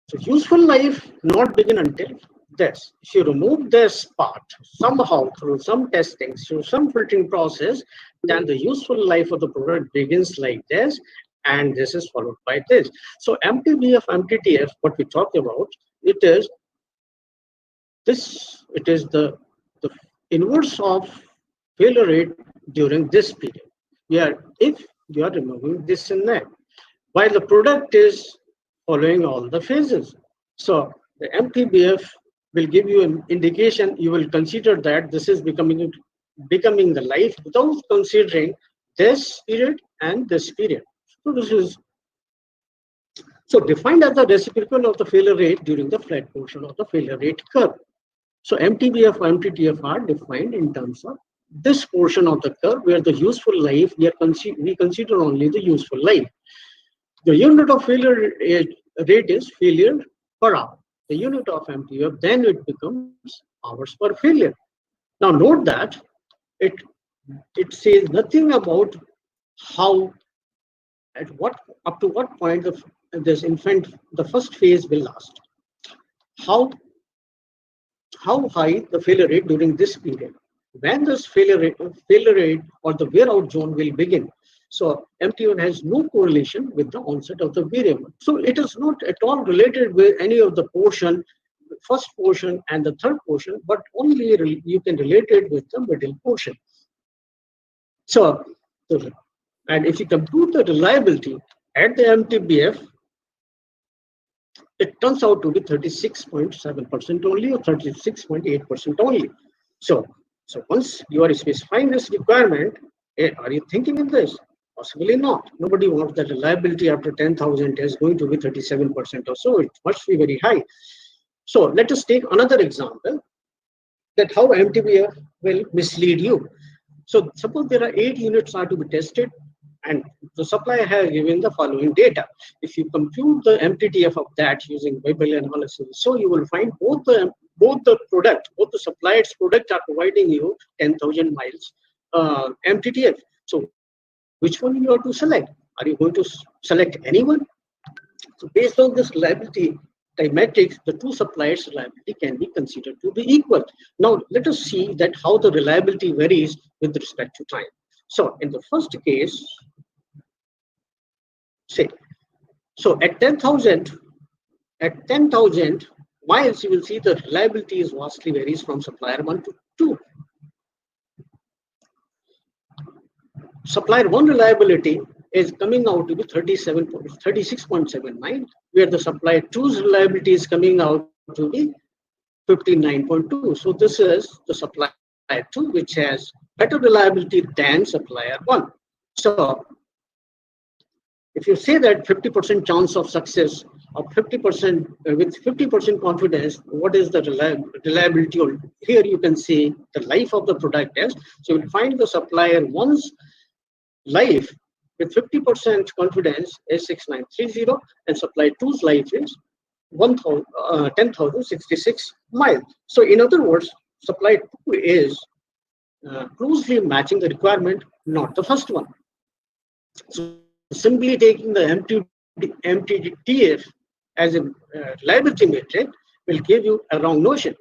So useful life not begin until this. If you remove this part somehow through some testing, through some filtering process, then the useful life of the product begins like this, and this is followed by this. So MTBF, MTTF, what we talk about, it is this. It is the inverse of failure rate during this period. Yeah, if you are removing this and that, while the product is following all the phases. So the MTBF will give you an indication. You will consider that this is becoming the life without considering this period and this period. So this is so defined as the reciprocal of the failure rate during the flat portion of the failure rate curve. So MTBF or MTTF are defined in terms of this portion of the curve where the useful life we consider only the useful life. The unit of failure rate is failure per hour. The unit of MTBF, then it becomes hours per failure. Now note that it says nothing about how up to what point of this infant the first phase will last. How high the failure rate during this period, when this failure rate or the wear out zone will begin. So MTBF has no correlation with the onset of the variable. So it is not at all related with any of the portion, first portion and the third portion, but only you can relate it with the middle portion. So, and if you compute the reliability at the MTBF, it turns out to be 36.7% only or 36.8% only. So once you are specifying this requirement, are you thinking in this? Possibly not. Nobody wants that reliability after 10,000 is going to be 37% or so. It must be very high. So let us take another example that how MTBF will mislead you. So suppose there are 8 units are to be tested and the supplier has given the following data. If you compute the MTTF of that using Weibull analysis, so you will find both the supplier's product are providing you 10,000 miles MTTF. So which one you are to select? Are you going to select anyone? So based on this reliability matrix, the two suppliers' reliability can be considered to be equal. Now let us see that how the reliability varies with respect to time. So in the first case, say, so at 10,000 miles, you will see the reliability is vastly varies from supplier 1 to 2. Supplier 1 reliability is coming out to be 36.79, where the supplier 2's reliability is coming out to be 59.2. So this is the supplier 2, which has better reliability than supplier 1. So if you say that 50% chance of success or 50% with 50% confidence, what is the reliability? Here you can see the life of the product is. So you find the supplier 1's life with 50% confidence is 6930 and supplier 2's life is 10,066 miles. So in other words, supplier 2 is closely matching the requirement, not the first one. So simply taking the MTTF as a reliability metric will give you a wrong notion.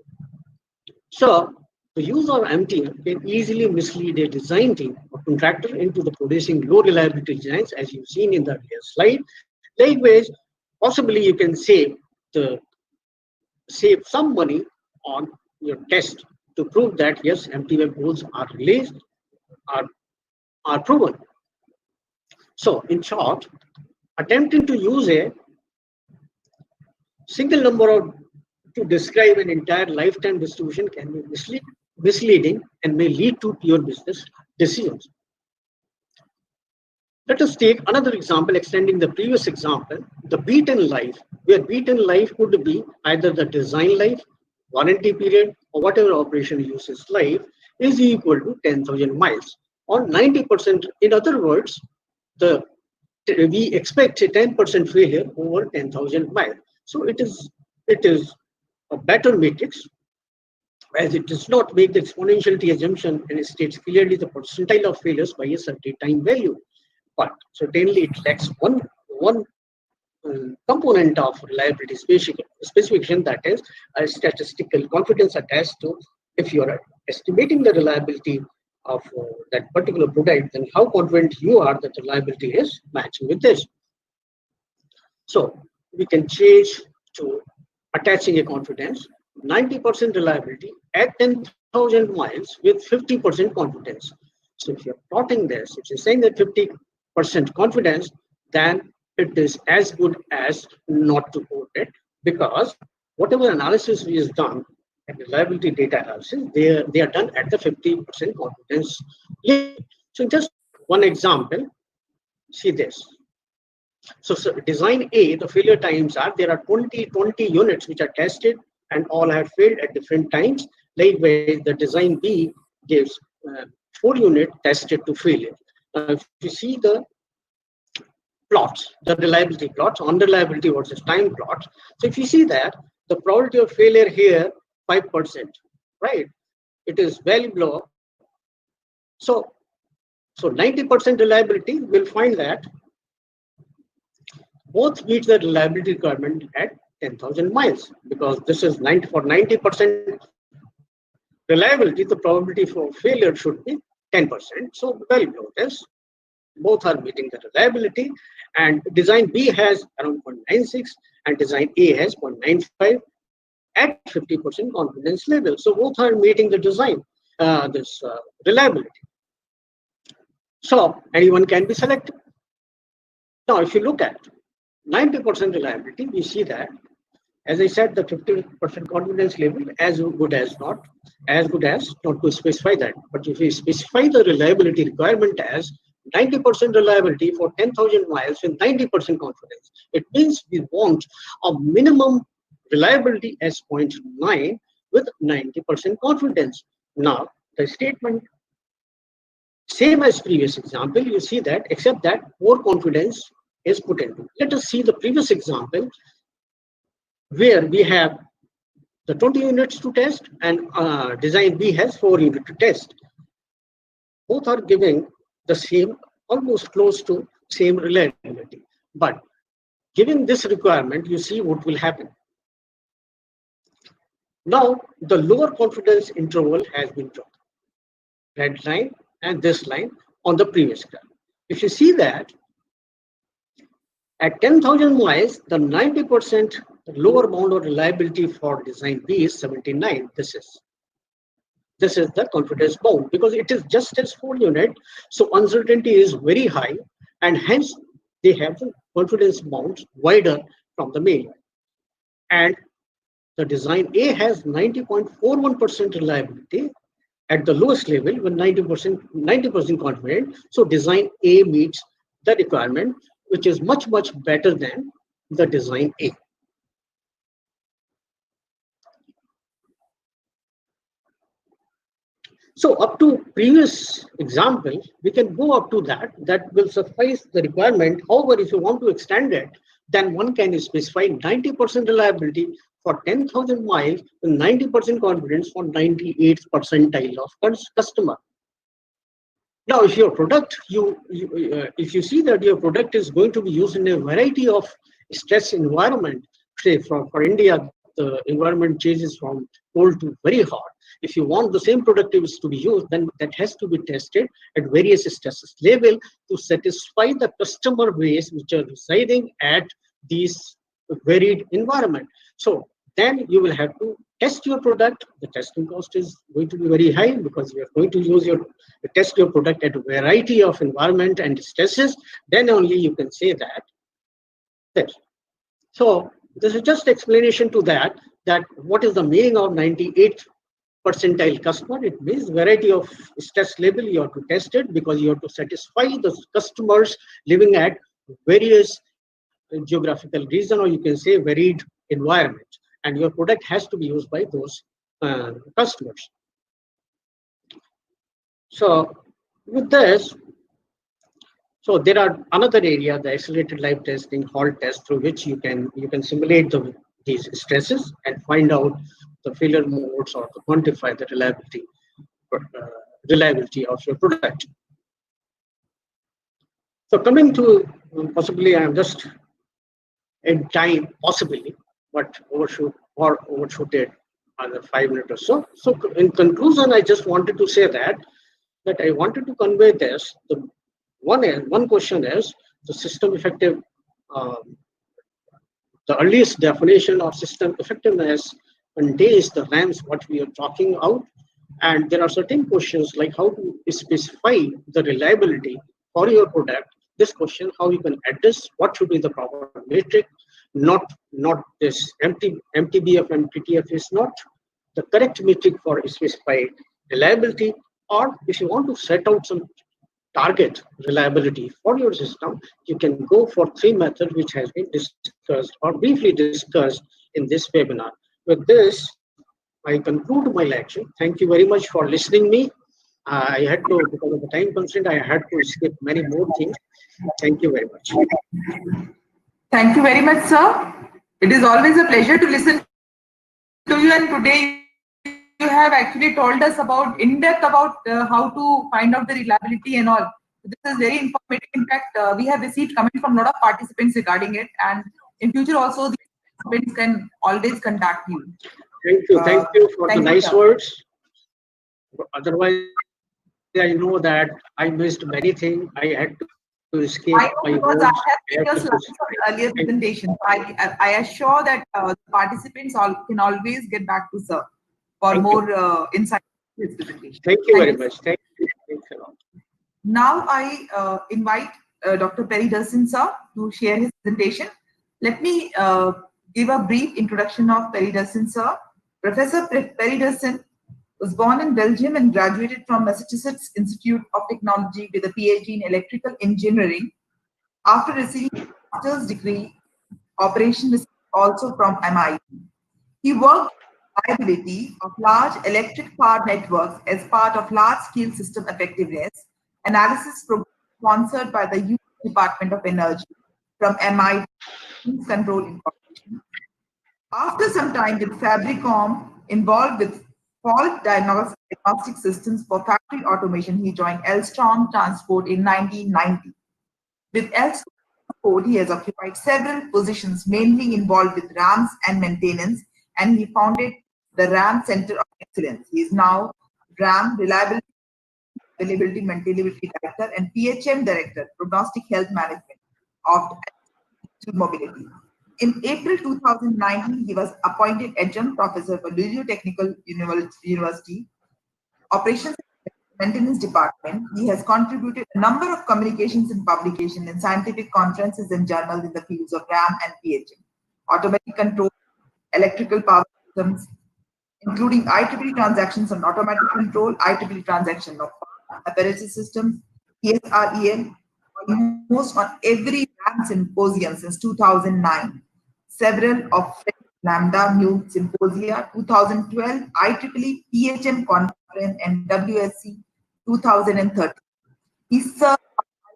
So the use of MTF can easily mislead a design team or contractor into the producing low reliability designs, as you've seen in the earlier slide. Likewise, possibly you can save some money on your test to prove that yes, MTF goals are released, are proven. So in short, attempting to use a single number to describe an entire lifetime distribution can be misleading and may lead to poor business decisions. Let us take another example extending the previous example, the beaten life, where beaten life could be either the design life, warranty period, or whatever operation uses life is equal to 10,000 miles or 90%. In other words, we expect a 10% failure over 10,000 miles. So it is a better matrix, as it does not make the exponentiality assumption and it states clearly the percentile of failures by a certain time value. But certainly it lacks one component of reliability specification, that is a statistical confidence attached to. If you are estimating the reliability of that particular product, then how confident you are that reliability is matching with this. So we can change to attaching a confidence 90% reliability at 10,000 miles with 50% confidence. So if you're plotting this, if you're saying that 50% confidence, then it is as good as not to quote it, because whatever analysis is done and reliability data analysis, they are done at the 50% confidence level. So just one example, see this. So design A, the failure times are, there are 20 units which are tested and all have failed at different times. Likewise, the design B gives 4 units tested to failure. Now, if you see the plots, the reliability plots, unreliability versus time plots. So if you see that the probability of failure here, 5%, right? It is well below. So 90% reliability, will find that both meet the reliability requirement at 10,000 miles, because this is 90% reliability, the probability for failure should be 10%. So well below this, both are meeting the reliability, and design B has around 0.96 and design A has 0.95 at 50% confidence level. So both are meeting the design, reliability. So anyone can be selected. Now, if you look at 90% reliability, we see that, as I said, the 50% confidence level, as good as not to specify that. But if we specify the reliability requirement as 90% reliability for 10,000 miles with 90% confidence, it means we want a minimum reliability as 0.9 with 90% confidence. Now, the statement, same as previous example, you see that, except that more confidence is put into. Let us see the previous example, where we have the 20 units to test and design B has 4 units to test. Both are giving the same, almost close to same reliability. But given this requirement, you see what will happen. Now, the lower confidence interval has been drawn. Red line and this line on the previous graph. If you see that, at 10,000 miles, the 90% lower bound of reliability for design B is 79. This is the confidence bound, because it is just as 4 unit, so uncertainty is very high, and hence they have the confidence bounds wider from the main. And the design A has 90.41% reliability at the lowest level with 90% confident. So design A meets the requirement, which is much better than the design A. So up to previous example, we can go up to that. That will suffice the requirement. However, if you want to extend it, then one can specify 90% reliability for 10,000 miles and 90% confidence for 98th percentile of customer. Now, if your product, if you see that your product is going to be used in a variety of stress environment, say for India, the environment changes from cold to very hot. If you want the same product to be used, then that has to be tested at various stresses level to satisfy the customer base which are residing at these varied environment. So then you will have to test your product. The testing cost is going to be very high, because you are going to test your product at a variety of environment and stresses. Then only you can say that. So this is just explanation to that what is the meaning of 98th percentile customer. It means variety of stress level you have to test it, because you have to satisfy the customers living at various geographical region, or you can say varied environment, and your product has to be used by those customers. So with this, so there are another area, the accelerated live testing, halt test, through which you can simulate these stresses and find out the failure modes, or to quantify the reliability of your product. So coming to, possibly I am just in time, possibly, but overshoot it another 5 minutes or so. So, in conclusion, I just wanted to say that I wanted to convey this. The one question is the system effective. Um, the earliest definition of system effectiveness contains the RAMS, what we are talking about. And there are certain questions like how to specify the reliability for your product. This question, how you can address, what should be the proper metric, not this MTBF and PTF is not the correct metric for specified reliability. Or if you want to set out some target reliability for your system, you can go for three methods which has been discussed or briefly discussed in this webinar. With this, I conclude my lecture. Thank you very much for listening me. I had to, because of the time constraint, I had to skip many more things. Thank you very much. Thank you very much, sir. It is always a pleasure to listen to you, and today you have actually told us about in depth about how to find out the reliability and all. This is very informative. In fact, we have received comments from a lot of participants regarding it, and in future also the participants can always contact you. Thank you for the nice sir. words. Otherwise, I know that I missed many things. I had to escape my words. I know because I have seen your slides of the earlier presentation. I assure that the participants can always get back to sir for more insight in his presentation. Thank you very much. Thank you. Thanks a lot. Now I invite Dr. Perry Dursin sir to share his presentation. Let me give a brief introduction of Perry Dursin sir. Professor Perry Dursin was born in Belgium and graduated from Massachusetts Institute of Technology with a PhD in electrical engineering. After receiving a master's degree, operation research also from MIT. He worked on reliability of large electric power networks as part of large-scale system effectiveness analysis program sponsored by the US Department of Energy from MIT Control Incorporation. After some time with Fabricom involved with fault diagnostic systems for factory automation, he joined Elstrom Transport in 1990. With Elstrom Transport, he has occupied several positions, mainly involved with RAMS and maintenance, and he founded the RAMS Center of Excellence. He is now RAM Reliability, Availability, Maintainability Director and PHM Director, Prognostic Health Management of Mobility. In April 2019, he was appointed adjunct professor for Louisville Technical University, Operations and Maintenance Department. He has contributed a number of communications and publications in scientific conferences and journals in the fields of RAM and PHM, automatic control, electrical power systems, including IEEE transactions on automatic control, IEEE transaction of apparatus systems, ESREL, almost on every RAM symposium since 2009. Several of Lambda Mu Symposia 2012, IEEE PHM Conference and WSC 2013. He serves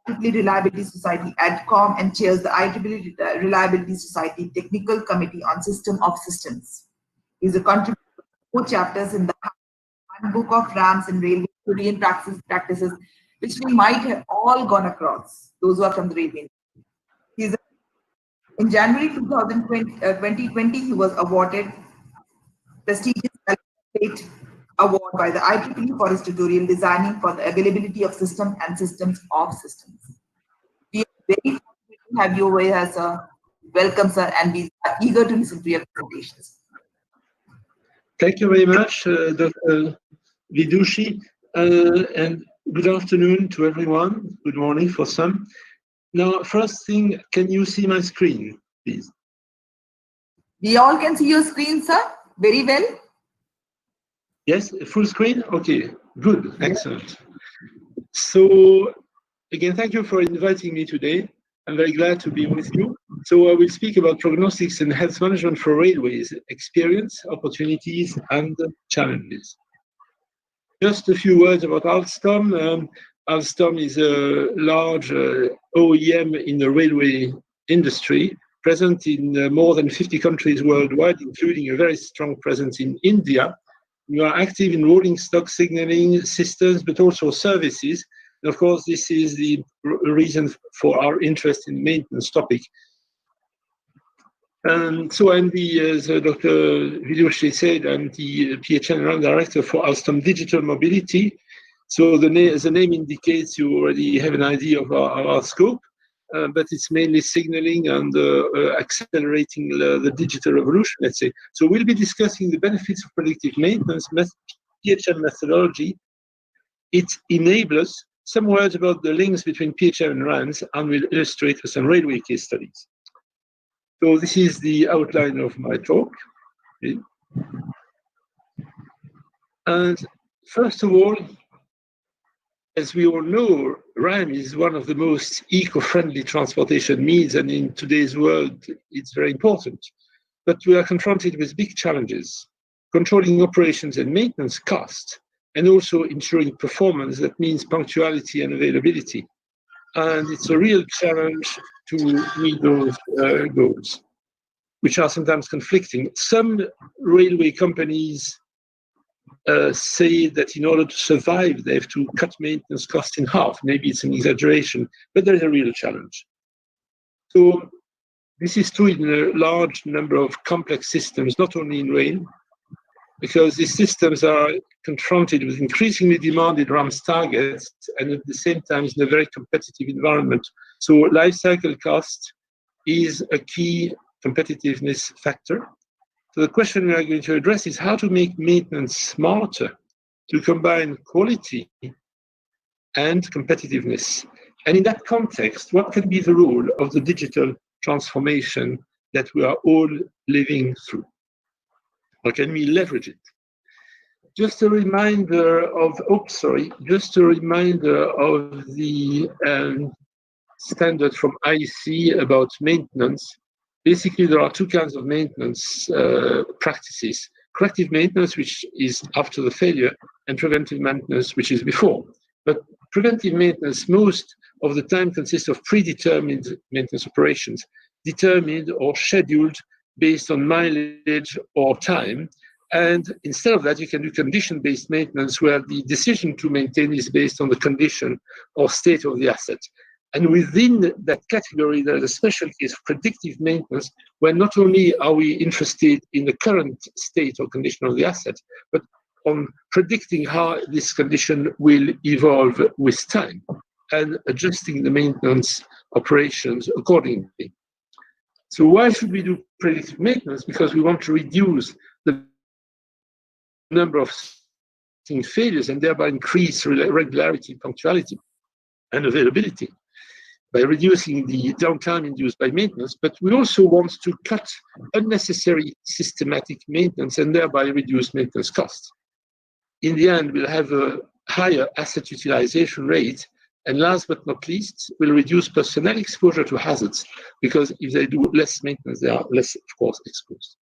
the IEEE Reliability Society ADCOM and chairs the IEEE Reliability Society Technical Committee on System of Systems. He is a contributor to 4 chapters in the Handbook of RAMS and Railway Korean practices, which we might have all gone across, those who are from the railway. In January 2020, he was awarded prestigious State Award by the IEEE for his tutorial designing for the availability of system and systems of systems. We are very fortunate to have you with us, sir. Welcome, sir, and we are eager to listen to your presentations. Thank you very much, Dr. Vidushi, and good afternoon to everyone. Good morning for some. Now, first thing, can you see my screen, please? We all can see your screen, sir. Very well. Yes, full screen? Okay, good, excellent. So, again, thank you for inviting me today. I'm very glad to be with you. So I will speak about prognostics and health management for railways, experience, opportunities, and challenges. Just a few words about Alstom. Alstom is a large OEM in the railway industry, present in more than 50 countries worldwide, including a very strong presence in India. We are active in rolling stock signaling systems, but also services. And of course, this is the reason for our interest in maintenance topic. So I'm as Dr. Viljoshi said, I'm the PHM RAMS director for Alstom Digital Mobility. So the name indicates you already have an idea of our scope, but it's mainly signaling and accelerating the digital revolution, let's say. So we'll be discussing the benefits of predictive maintenance, PHM methodology, its enablers, some words about the links between PHM and RAMS, and we'll illustrate with some railway case studies. So this is the outline of my talk. Okay. And first of all, as we all know, RAMS is one of the most eco-friendly transportation means, and in today's world, it's very important. But we are confronted with big challenges, controlling operations and maintenance costs, and also ensuring performance. That means punctuality and availability. And it's a real challenge to meet those goals, which are sometimes conflicting. Some railway companies say that in order to survive, they have to cut maintenance costs in half. Maybe it's an exaggeration, but there is a real challenge. So this is true in a large number of complex systems, not only in rail, because these systems are confronted with increasingly demanded RAMS targets and at the same time in a very competitive environment. So life cycle cost is a key competitiveness factor. So the question we are going to address is how to make maintenance smarter to combine quality and competitiveness. And in that context, what can be the role of the digital transformation that we are all living through? How can we leverage it? Just a reminder of, just a reminder of the standard from IC about maintenance. Basically, there are two kinds of maintenance practices. Corrective maintenance, which is after the failure, and preventive maintenance, which is before. But preventive maintenance most of the time consists of predetermined maintenance operations, determined or scheduled based on mileage or time. And instead of that, you can do condition-based maintenance where the decision to maintain is based on the condition or state of the asset. And within that category, there's a special case of predictive maintenance, where not only are we interested in the current state or condition of the asset, but on predicting how this condition will evolve with time and adjusting the maintenance operations accordingly. So why should we do predictive maintenance? Because we want to reduce the number of failures and thereby increase regularity, punctuality, and availability by reducing the downtime induced by maintenance. But we also want to cut unnecessary systematic maintenance and thereby reduce maintenance costs. In the end, we'll have a higher asset utilization rate, and last but not least, we'll reduce personnel exposure to hazards, because if they do less maintenance, they are less, of course, exposed.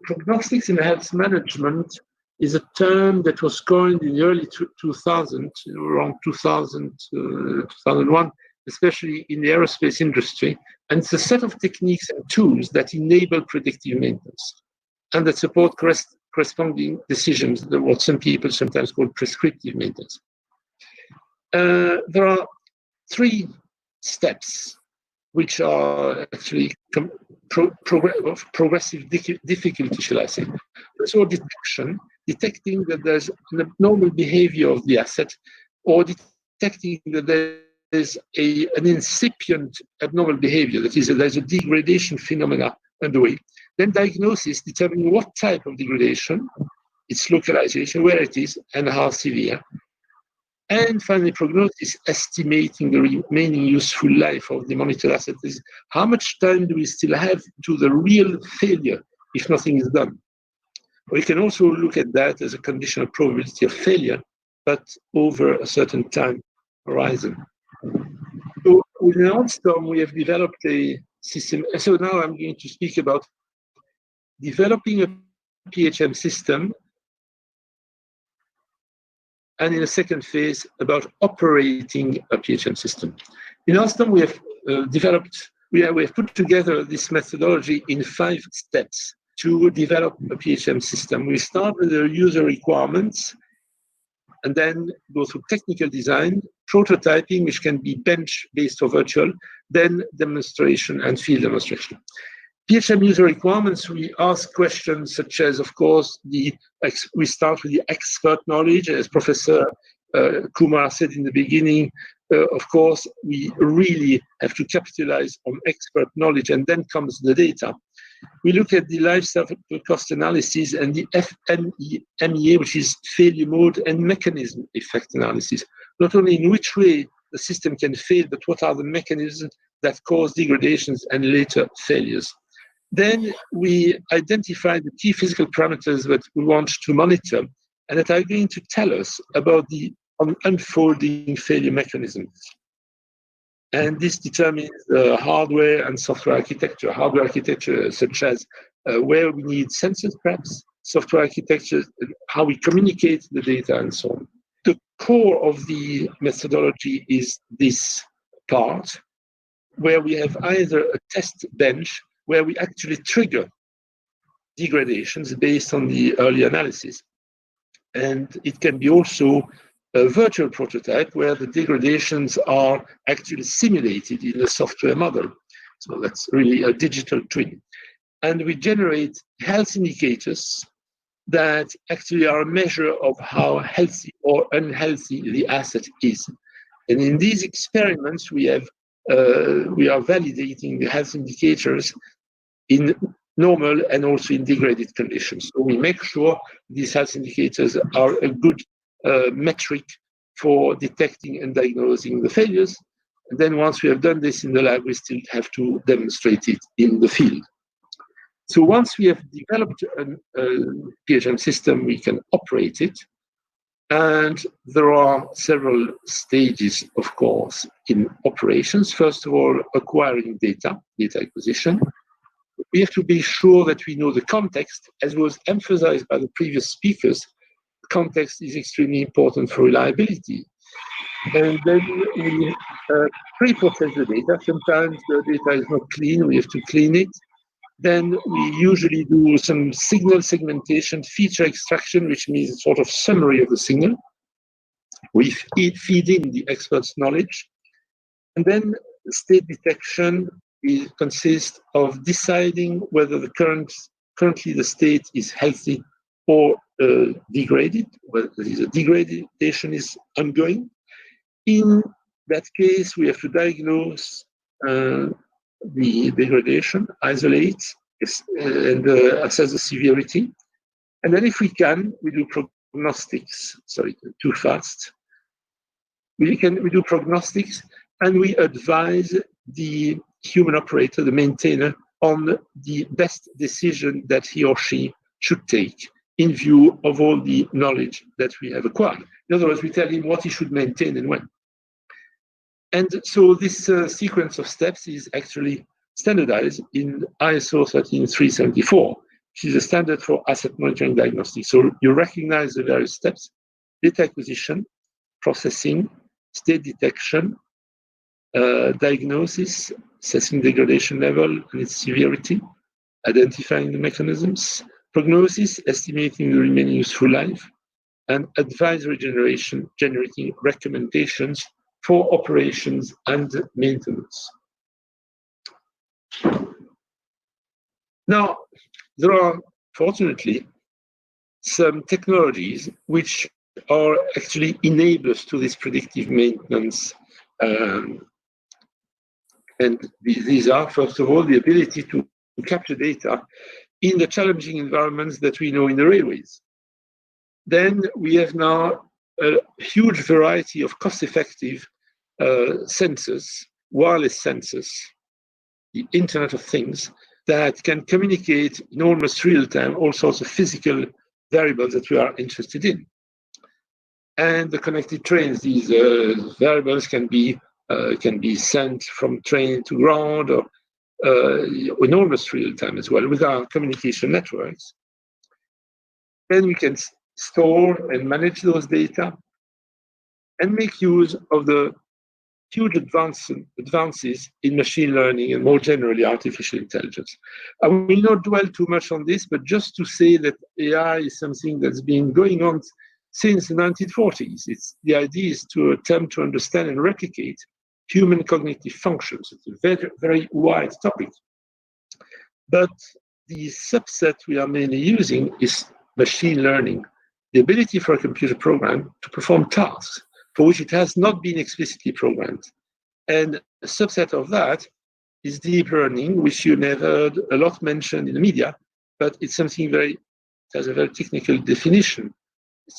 Prognostics in health management is a term that was coined in the early 2000s, around 2000, 2001, especially in the aerospace industry. And it's a set of techniques and tools that enable predictive maintenance and that support corresponding decisions, what some people sometimes call prescriptive maintenance. There are three steps which are actually of progressive difficulty, shall I say. First of all, detecting that there's an abnormal behavior of the asset, or detecting that there's an incipient abnormal behavior, that is, there's a degradation phenomena underway. Then diagnosis, determining what type of degradation, its localization, where it is, and how severe. And finally, prognosis, estimating the remaining useful life of the monitored asset. Is how much time do we still have to the real failure if nothing is done? We can also look at that as a conditional probability of failure, but over a certain time horizon. So within Alstom, we have developed a system. So now I'm going to speak about developing a PHM system, and in a second phase about operating a PHM system. In Alstom, we have we have put together this methodology in 5 steps to develop a PHM system. We start with the user requirements, and then go through technical design, prototyping, which can be bench-based or virtual, then demonstration and field demonstration. PHM user requirements, we ask questions such as, of course, we start with the expert knowledge, as Professor Kumar said in the beginning. Of course, we really have to capitalize on expert knowledge, and then comes the data. We look at the life cycle cost analysis and the FMEA, which is failure mode and mechanism effect analysis. Not only in which way the system can fail, but what are the mechanisms that cause degradations and later failures. Then we identify the key physical parameters that we want to monitor and that are going to tell us about the unfolding failure mechanisms. And this determines the hardware and software architecture. Hardware architecture such as where we need sensors perhaps, software architecture, how we communicate the data and so on. The core of the methodology is this part, where we have either a test bench where we actually trigger degradations based on the early analysis. And it can be also a virtual prototype where the degradations are actually simulated in a software model. So that's really a digital twin. And we generate health indicators that actually are a measure of how healthy or unhealthy the asset is. And in these experiments, we are validating the health indicators in normal and also in degraded conditions. So we make sure these health indicators are a good metric for detecting and diagnosing the failures. And then once we have done this in the lab, we still have to demonstrate it in the field. So once we have developed a PHM system, we can operate it. And there are several stages, of course, in operations. First of all, acquiring data acquisition. We have to be sure that we know the context, as was emphasized by the previous speakers. Context is extremely important for reliability. And then we pre-process the data. Sometimes the data is not clean, we have to clean it. Then we usually do some signal segmentation, feature extraction, which means a sort of summary of the signal. We feed in the expert's knowledge. And then state detection consists of deciding whether currently the state is healthy or degraded, whether the degradation is ongoing. In that case, we have to diagnose the degradation, isolate, and assess the severity. And then if we can, we do prognostics. Sorry, too fast. We do prognostics, and we advise the human operator, the maintainer, on the best decision that he or she should take in view of all the knowledge that we have acquired. In other words, we tell him what he should maintain and when. And so this sequence of steps is actually standardized in ISO 13374, which is a standard for asset monitoring diagnostics. So you recognize the various steps: data acquisition, processing, state detection, diagnosis, assessing degradation level and its severity, identifying the mechanisms, prognosis, estimating the remaining useful life, and advisory generation, generating recommendations for operations and maintenance. Now, there are, fortunately, some technologies which are actually enablers to this predictive maintenance. And these are, first of all, the ability to capture data in the challenging environments that we know in the railways. Then we have now a huge variety of cost-effective sensors, wireless sensors, the Internet of Things, that can communicate in almost real time all sorts of physical variables that we are interested in. And the connected trains, these variables can be sent from train to ground or in almost real time as well with our communication networks. Then we can store and manage those data and make use of the huge advances in machine learning and more generally artificial intelligence. I will not dwell too much on this, but just to say that AI is something that's been going on since the 1940s. The idea is to attempt to understand and replicate human cognitive functions. It's a very, very wide topic. But the subset we are mainly using is machine learning, the ability for a computer program to perform tasks for which it has not been explicitly programmed. And a subset of that is deep learning, which you never heard a lot mentioned in the media, but it's something it has a very technical definition.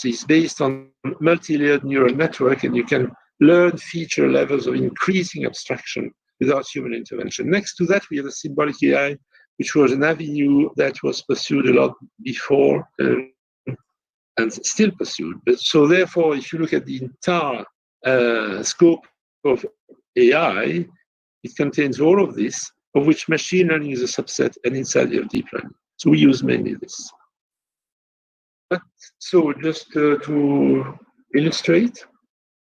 It's based on multi-layered neural network, and you can learn feature levels of increasing abstraction without human intervention. Next to that, we have the symbolic AI, which was an avenue that was pursued a lot before and still pursued. But so therefore, if you look at the entire scope of AI, it contains all of this, of which machine learning is a subset, and inside you have deep learning. So we use mainly this. But so just to illustrate,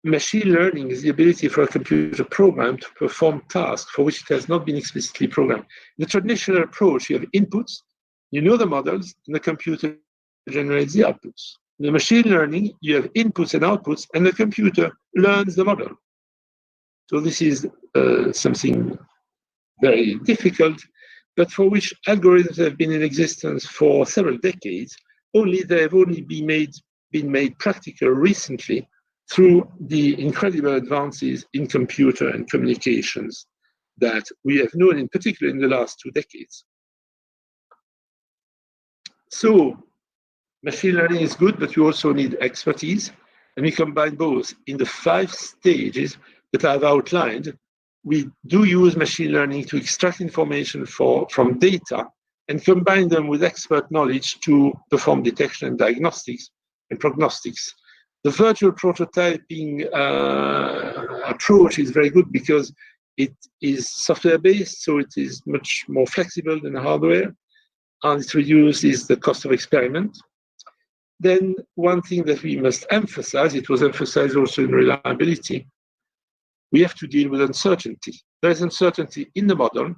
machine learning is the ability for a computer program to perform tasks for which it has not been explicitly programmed. In the traditional approach, you have inputs, you know the models, and the computer generates the outputs. In the machine learning, you have inputs and outputs, and the computer learns the model. So this is something very difficult, but for which algorithms have been in existence for several decades, only they have only been made practical recently through the incredible advances in computer and communications that we have known, in particular in the last 2 decades. So machine learning is good, but you also need expertise, and we combine both. In the 5 stages that I've outlined, we do use machine learning to extract information from data and combine them with expert knowledge to perform detection and diagnostics and prognostics. The virtual prototyping approach is very good because it is software-based, so it is much more flexible than hardware, and it reduces the cost of experiment. Then one thing that we must emphasize, it was emphasized also in reliability, we have to deal with uncertainty. There is uncertainty in the model,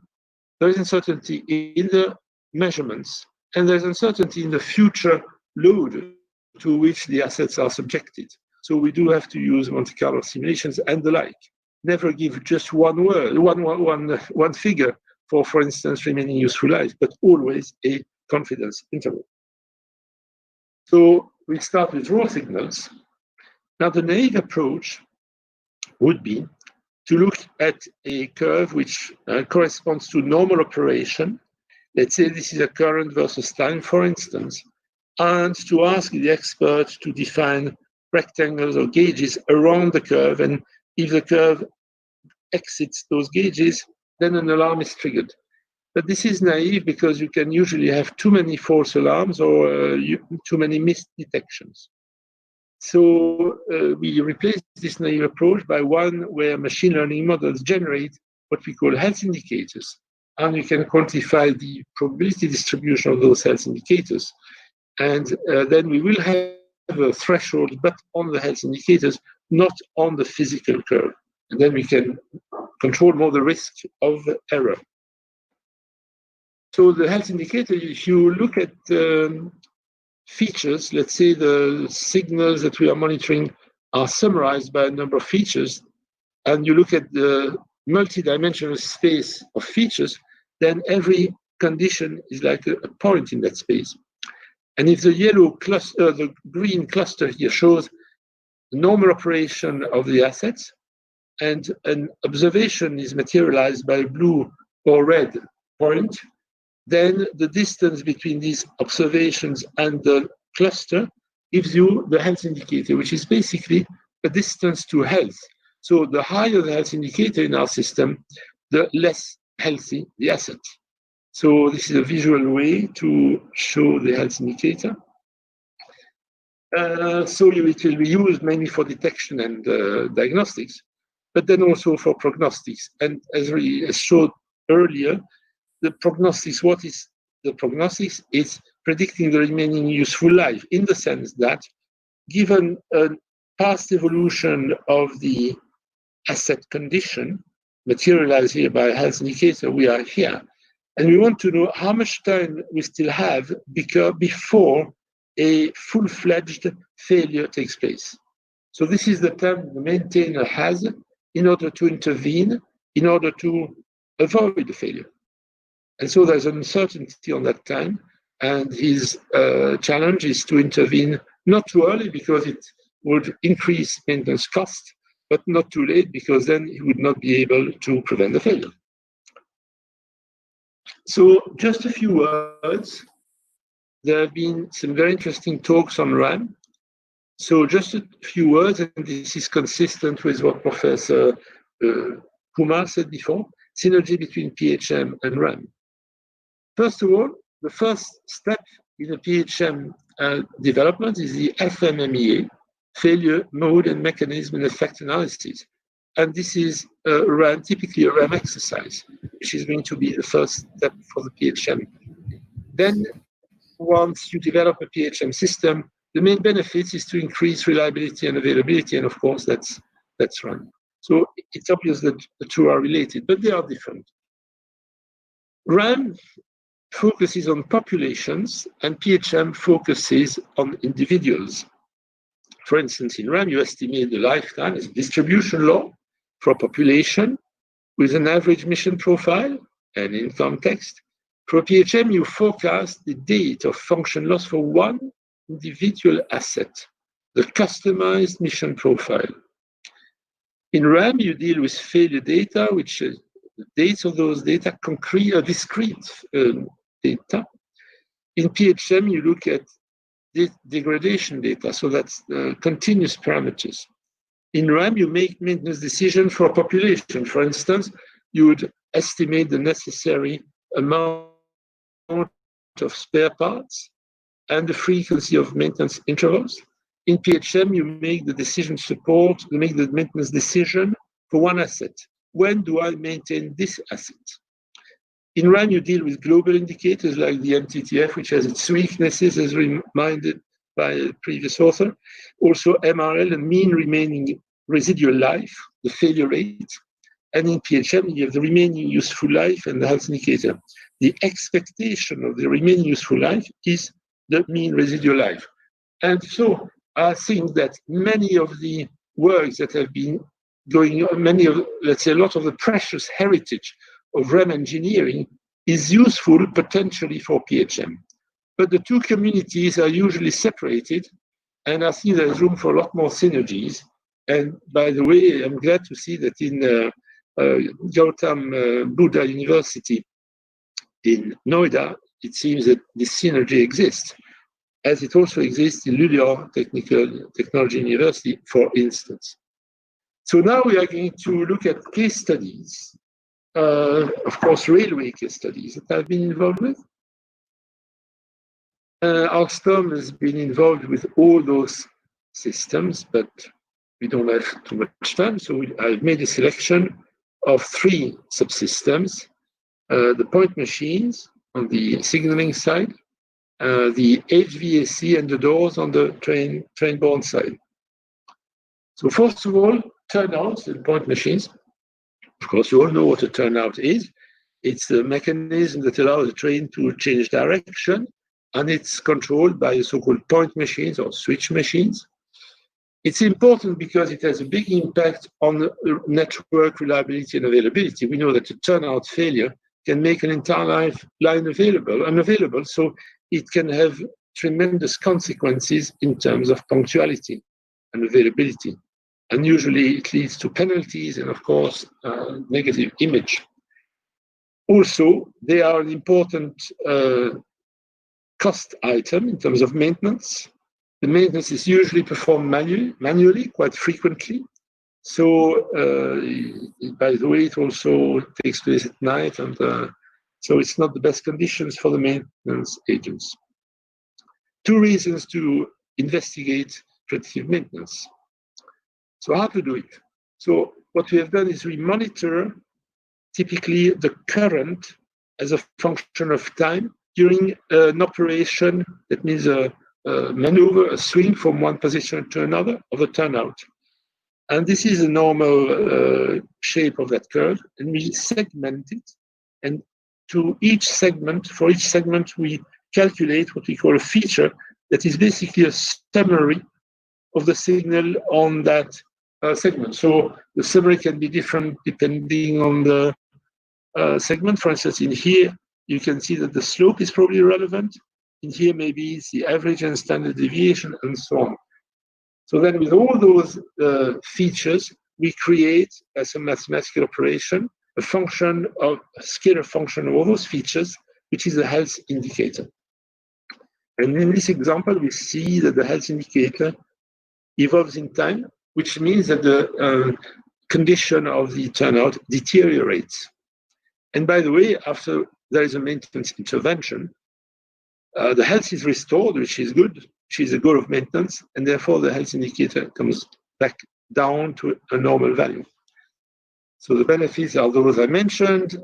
there is uncertainty in the measurements, and there's uncertainty in the future load to which the assets are subjected. So we do have to use Monte Carlo simulations and the like. Never give just one word, one figure for instance, remaining useful life, but always a confidence interval. So we start with raw signals. Now the naive approach would be to look at a curve which corresponds to normal operation. Let's say this is a current versus time, for instance, and to ask the expert to define rectangles or gauges around the curve. And if the curve exits those gauges, then an alarm is triggered. But this is naive because you can usually have too many false alarms or too many missed detections. So we replace this naive approach by one where machine learning models generate what we call health indicators. And you can quantify the probability distribution of those health indicators. And then we will have a threshold, but on the health indicators, not on the physical curve. And then we can control more the risk of error. So the health indicator, if you look at features, let's say the signals that we are monitoring are summarized by a number of features, and you look at the multi-dimensional space of features, then every condition is like a point in that space. And if the yellow cluster, the green cluster here shows the normal operation of the assets, and an observation is materialized by a blue or red point, then the distance between these observations and the cluster gives you the health indicator, which is basically the distance to health. So the higher the health indicator in our system, the less healthy the asset. So this is a visual way to show the health indicator. So it will be used mainly for detection and diagnostics, but then also for prognostics. And as we showed earlier, the prognostics, what is the prognostics? It's predicting the remaining useful life, in the sense that given a past evolution of the asset condition, materialized here by a health indicator, we are here. And we want to know how much time we still have before a full-fledged failure takes place. So this is the time the maintainer has in order to intervene, in order to avoid the failure. And so there's uncertainty on that time. And his challenge is to intervene not too early because it would increase maintenance cost, but not too late because then he would not be able to prevent the failure. So just a few words. There have been some very interesting talks on RAM. So just a few words, and this is consistent with what Professor Kumar said before, synergy between PHM and RAM. First of all, the first step in the PHM development is the FMMEA, failure, mode, and mechanism and effect analysis. And this is typically a RAM exercise, which is going to be the first step for the PHM. Then, once you develop a PHM system, the main benefit is to increase reliability and availability, and of course, that's RAM. So it's obvious that the two are related, but they are different. RAM focuses on populations, and PHM focuses on individuals. For instance, in RAM, you estimate the lifetime as a distribution law for a population with an average mission profile and in context. For PHM, you forecast the date of function loss for one individual asset, the customized mission profile. In RAM, you deal with failure data, which is the dates of those data, discrete data. In PHM, you look at degradation data, so that's continuous parameters. In RAM, you make maintenance decision for a population. For instance, you would estimate the necessary amount of spare parts and the frequency of maintenance intervals. In PHM, you make the maintenance decision for one asset. When do I maintain this asset? In RAM, you deal with global indicators like the MTTF, which has its weaknesses, as reminded by a previous author. Also, MRL and mean remaining residual life, the failure rate. And in PHM, you have the remaining useful life and the health indicator. The expectation of the remaining useful life is the mean residual life. And so I think that many of the works that have been going on, let's say a lot of the precious heritage of RAM engineering is useful potentially for PHM. But the two communities are usually separated, and I think there's room for a lot more synergies. And by the way, I'm glad to see that in Gautam Buddha University in Noida, it seems that this synergy exists, as it also exists in Luleå Technology University, for instance. So now we are going to look at case studies, of course, railway case studies that I've been involved with. Alstom has been involved with all those systems, but we don't have too much time, so I've made a selection of 3 subsystems: the point machines on the signaling side, the HVAC and the doors on the train-borne side. So first of all, turnouts and point machines. Of course, you all know what a turnout is. It's a mechanism that allows the train to change direction, and it's controlled by the so-called point machines or switch machines. It's important because it has a big impact on the network reliability and availability. We know that a turnout failure can make an entire line unavailable, so it can have tremendous consequences in terms of punctuality and availability. And usually it leads to penalties and, of course, negative image. Also, they are an important cost item in terms of maintenance. The maintenance is usually performed manually quite frequently. So, by the way, it also takes place at night, and so it's not the best conditions for the maintenance agents. 2 reasons to investigate predictive maintenance. So how to do it? So what we have done is we monitor typically the current as a function of time during an operation. That means a maneuver, a swing from one position to another of a turnout. And this is a normal shape of that curve, and we segment it. And for each segment, we calculate what we call a feature that is basically a summary of the signal on that segment. So the summary can be different depending on the segment. For instance, in here, you can see that the slope is probably relevant. In here, maybe it's the average and standard deviation, and so on. So then with all those features, we create, as a mathematical operation, a function of a scalar function of all those features, which is a health indicator. And in this example, we see that the health indicator evolves in time, which means that the condition of the turnout deteriorates. And by the way, after there is a maintenance intervention, the health is restored, which is good, which is a goal of maintenance, and therefore the health indicator comes back down to a normal value. So the benefits are those I mentioned.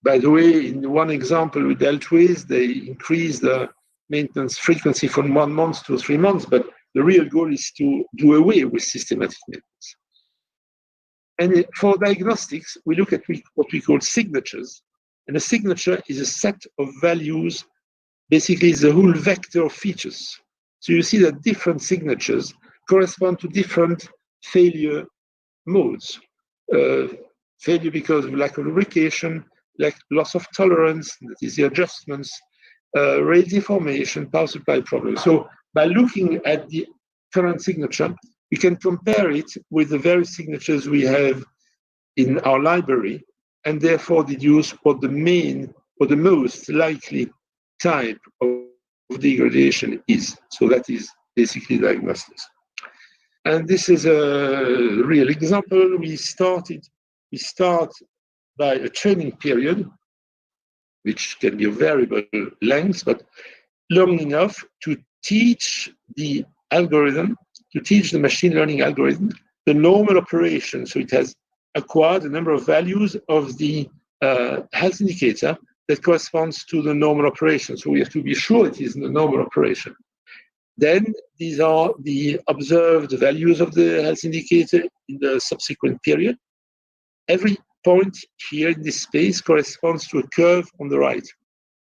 By the way, in one example we dealt with, they increased the maintenance frequency from 1 month to 3 months, but the real goal is to do away with systematic maintenance. And for diagnostics, we look at what we call signatures. And a signature is a set of values, basically the whole vector of features. So you see that different signatures correspond to different failure modes. Failure because of lack of lubrication, like loss of tolerance, that is the adjustments, rail deformation, power supply problems. So by looking at the current signature, we can compare it with the various signatures we have in our library, and therefore deduce what the most likely type of degradation is. So that is basically diagnostics. And this is a real example. We start by a training period, which can be of variable length, but long enough to teach the algorithm, to teach the machine learning algorithm the normal operation. So it has acquired a number of values of the health indicator that corresponds to the normal operation. So we have to be sure it is the normal operation. Then these are the observed values of the health indicator in the subsequent period. Every point here in this space corresponds to a curve on the right.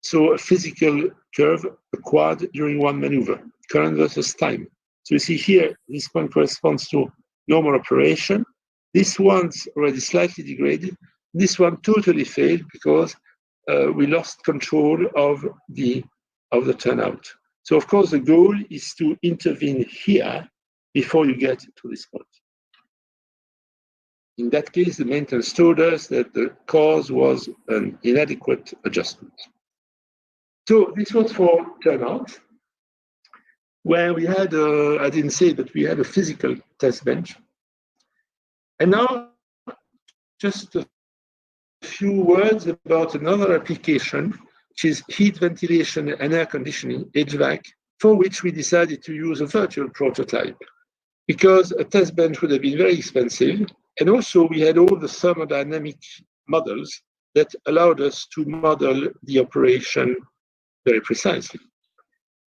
So a physical curve acquired during one maneuver, current versus time. So you see here, this point corresponds to normal operation. This one's already slightly degraded. This one totally failed because we lost control of the turnout. So of course the goal is to intervene here before you get to this point. In that case, the maintenance told us that the cause was an inadequate adjustment. So this was for turnout, where we had, I didn't say, but we had a physical test bench. And now, just a few words about another application, which is heat ventilation and air conditioning, HVAC, for which we decided to use a virtual prototype, because a test bench would have been very expensive. And also we had all the thermodynamic models that allowed us to model the operation very precisely.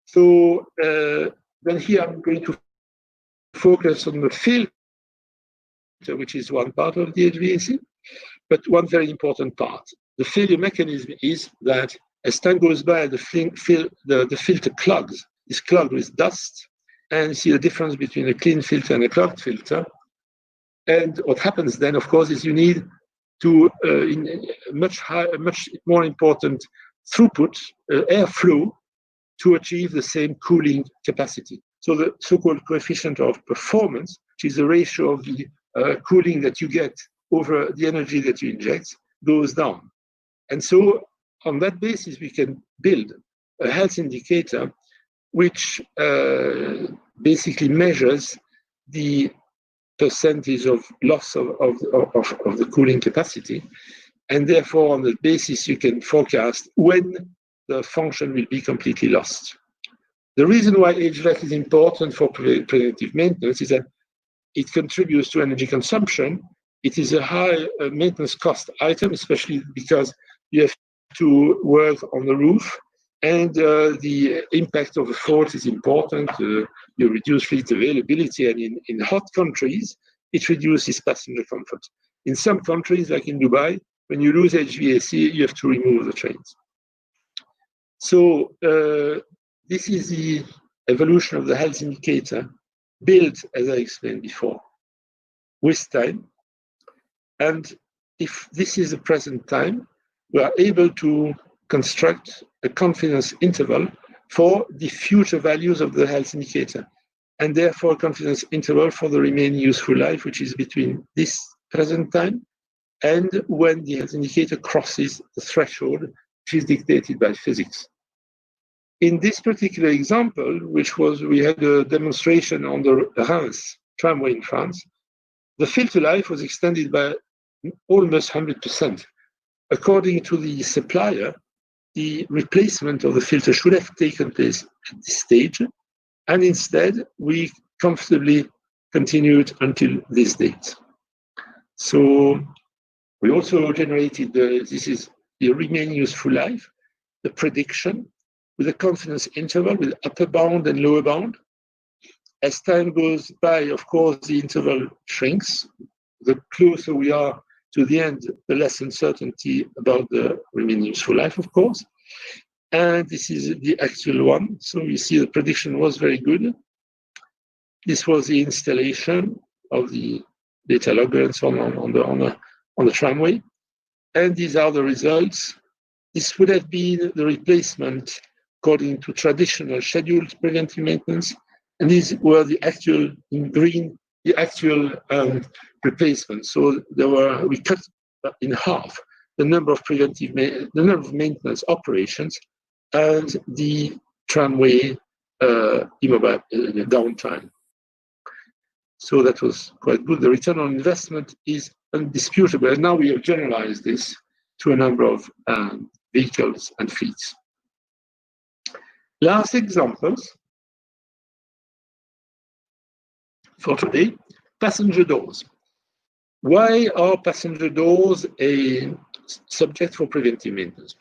So then here I'm going to focus on the filter, which is one part of the HVAC, but one very important part. The failure mechanism is that as time goes by, the filter clogs. It's clogged with dust, and you see the difference between a clean filter and a clogged filter. And what happens then, of course, is you need to in much more important throughput, airflow, to achieve the same cooling capacity. So the so-called coefficient of performance, which is the ratio of the cooling that you get over the energy that you inject, goes down. And so on that basis, we can build a health indicator which basically measures the percentage of loss of the cooling capacity. And therefore, on that basis, you can forecast when the function will be completely lost. The reason why HVAC is important for preventive maintenance is that it contributes to energy consumption. It is a high maintenance cost item, especially because you have to work on the roof, and the impact of the fault is important. You reduce fleet availability, and in hot countries, it reduces passenger comfort. In some countries, like in Dubai, when you lose HVAC, you have to remove the trains. So this is the evolution of the health indicator, built, as I explained before, with time. And if this is the present time, we are able to construct a confidence interval for the future values of the health indicator, and therefore a confidence interval for the remaining useful life, which is between this present time and when the health indicator crosses the threshold, which is dictated by physics. In this particular example, which was, we had a demonstration on the RAMS tramway in France, the filter life was extended by almost 100%. According to the supplier, the replacement of the filter should have taken place at this stage, and instead we comfortably continued until this date. So we also generated this is the remaining useful life, the prediction with a confidence interval with upper bound and lower bound. As time goes by, of course, the interval shrinks. The closer we are to the end, the less uncertainty about the remaining useful life, of course. And this is the actual one. So you see the prediction was very good. This was the installation of the data logger and so on the tramway. And these are the results. This would have been the replacement according to traditional scheduled preventive maintenance. And these were the actual, in green, the actual replacements. So we cut in half the number of maintenance operations and the tramway immobile downtime. So that was quite good. The return on investment is undisputable. And now we have generalized this to a number of vehicles and fleets. Last examples for today, passenger doors. Why are passenger doors a subject for preventive maintenance?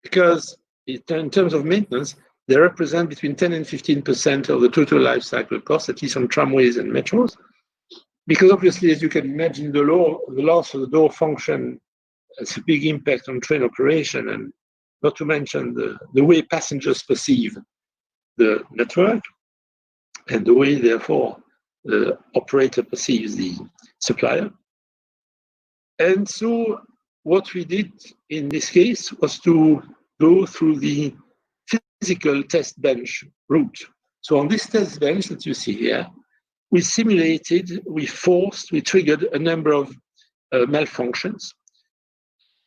Because in terms of maintenance, they represent between 10 and 15% of the total life cycle cost, at least on tramways and metros. Because obviously, as you can imagine, the loss of the door function has a big impact on train operation, and not to mention the way passengers perceive the network and the way, therefore, the operator perceives the supplier. And so what we did in this case was to go through the physical test bench route. So on this test bench that you see here, we simulated, we triggered a number of malfunctions.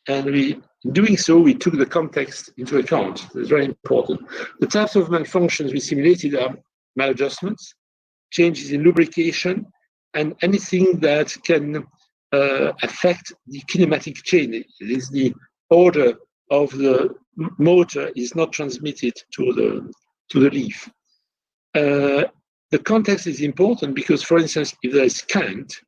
And in doing so, we took the context into account. It's very important. The types of malfunctions we simulated are maladjustments, changes in lubrication, and anything that can affect the kinematic chain. It is the order of the motor is not transmitted to the leaf. The context is important because, for instance, if there is cant,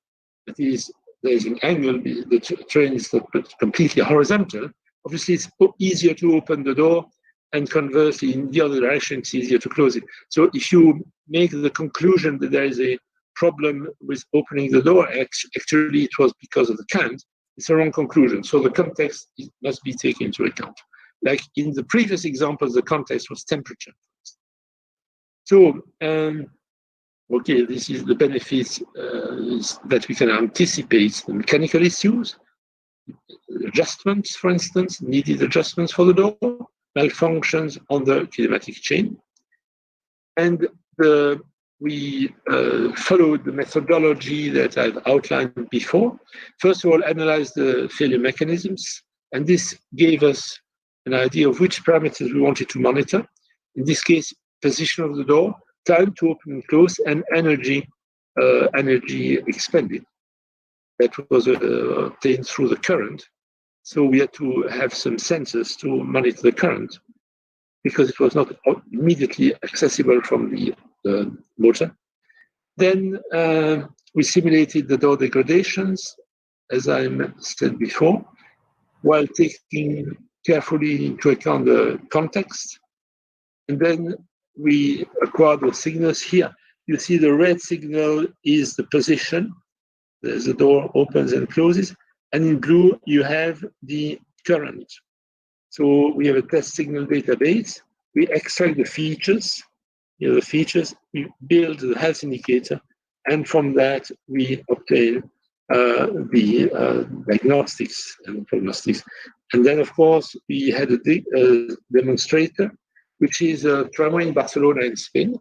that is, there is an angle, the train is not completely horizontal, obviously it's easier to open the door, and conversely, in the other direction, it's easier to close it. So if you make the conclusion that there is a problem with opening the door, actually it was because of the cant, it's a wrong conclusion. So the context must be taken into account. Like in the previous examples, the context was temperature. So, okay, this is the benefits is that we can anticipate the mechanical issues, adjustments, for instance, needed adjustments for the door, malfunctions on the kinematic chain. And we followed the methodology that I've outlined before. First of all, analyze the failure mechanisms, and this gave us an idea of which parameters we wanted to monitor. In this case, position of the door, time to open and close, and energy expended. That was obtained through the current. So we had to have some sensors to monitor the current because it was not immediately accessible from the motor. Then we simulated the door degradations, as I said before, while taking carefully into account the context. And then we acquired the signals here. You see the red signal is the position. As the door opens and closes. And in blue, you have the current. So we have a test signal database. We extract the features. The features, we build the health indicator. And from that, we obtain the diagnostics and prognostics. And then, of course, we had a demonstrator, which is a primary in Barcelona in Spain.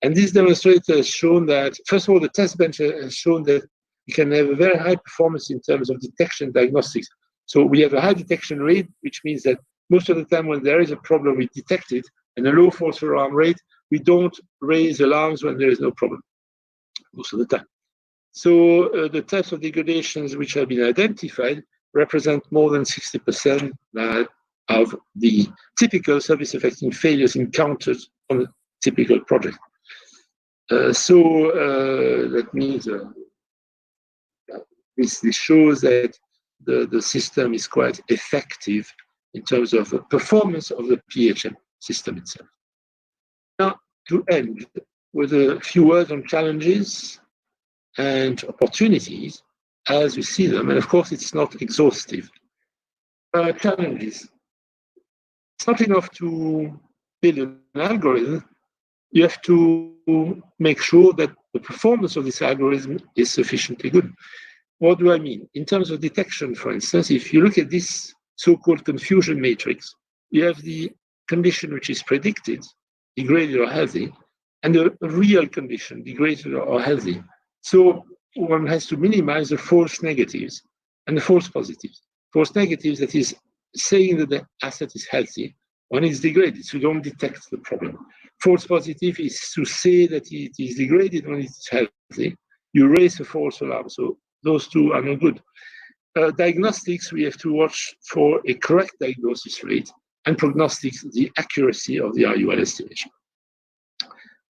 And this demonstrator has shown that, first of all, the test bench has shown that we can have a very high performance in terms of detection diagnostics. So we have a high detection rate, which means that most of the time when there is a problem, we detect it, and a low false alarm rate, we don't raise alarms when there is no problem, most of the time. So the types of degradations which have been identified represent more than 60% of the typical service-affecting failures encountered on a typical project. That means this shows that the system is quite effective in terms of the performance of the PHM system itself. Now, to end with a few words on challenges and opportunities as we see them, and of course it's not exhaustive. Challenges. It's not enough to build an algorithm. You have to make sure that the performance of this algorithm is sufficiently good. What do I mean? In terms of detection, for instance, if you look at this so-called confusion matrix, you have the condition which is predicted, degraded or healthy, and the real condition, degraded or healthy. So one has to minimize the false negatives and the false positives. False negatives, that is saying that the asset is healthy when it's degraded, so you don't detect the problem. False positive is to say that it is degraded when it's healthy. You raise a false alarm, so those two are no good. Diagnostics, we have to watch for a correct diagnosis rate, and prognostics, the accuracy of the RUL estimation.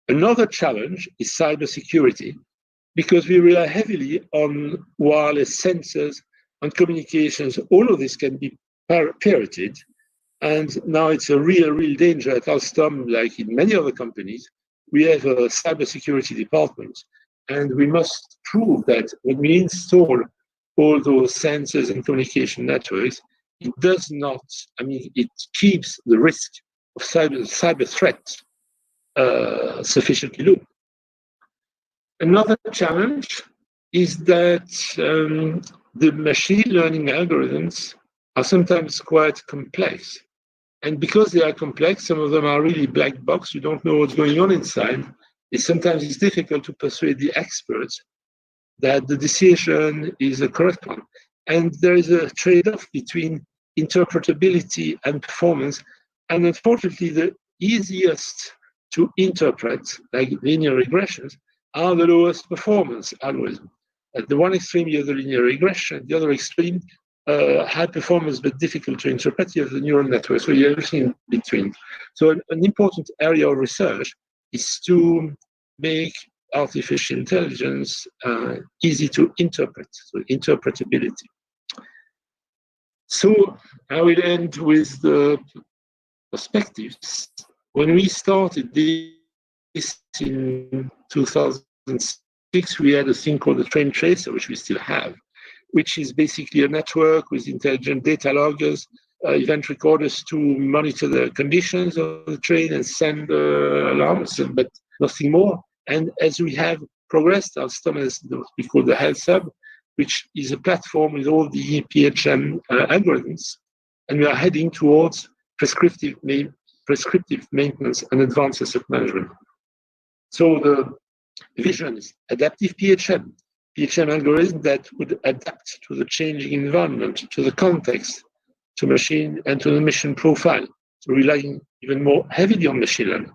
Another challenge is cybersecurity, because we rely heavily on wireless sensors and communications. All of this can be pirated, and now it's a real danger at Alstom, like in many other companies. We have a cybersecurity department, and we must prove that when we install all those sensors and communication networks, it does not, it keeps the risk of cyber threats sufficiently low. Another challenge is that the machine learning algorithms are sometimes quite complex. And because they are complex, some of them are really black box. You don't know what's going on inside. Sometimes it's difficult to persuade the experts that the decision is a correct one. And there is a trade-off between interpretability and performance. And unfortunately, the easiest to interpret, like linear regressions, are the lowest performance algorithms. At the one extreme, you have the linear regression. The other extreme, high performance but difficult to interpret, you have the neural network. So you have everything in between. So an important area of research is to make artificial intelligence easy to interpret, so interpretability. So I will end with the perspectives. When we started this in 2006, we had a thing called the train tracer, which we still have, which is basically a network with intelligent data loggers, event recorders to monitor the conditions of the train and send alarms, but nothing more. And as we have progressed, Alstom has what we call the Health Hub, which is a platform with all the PHM algorithms, and we are heading towards prescriptive maintenance and advanced asset management. So the vision is adaptive PHM algorithm that would adapt to the changing environment, to the context, to machine and to the mission profile, so relying even more heavily on machine learning.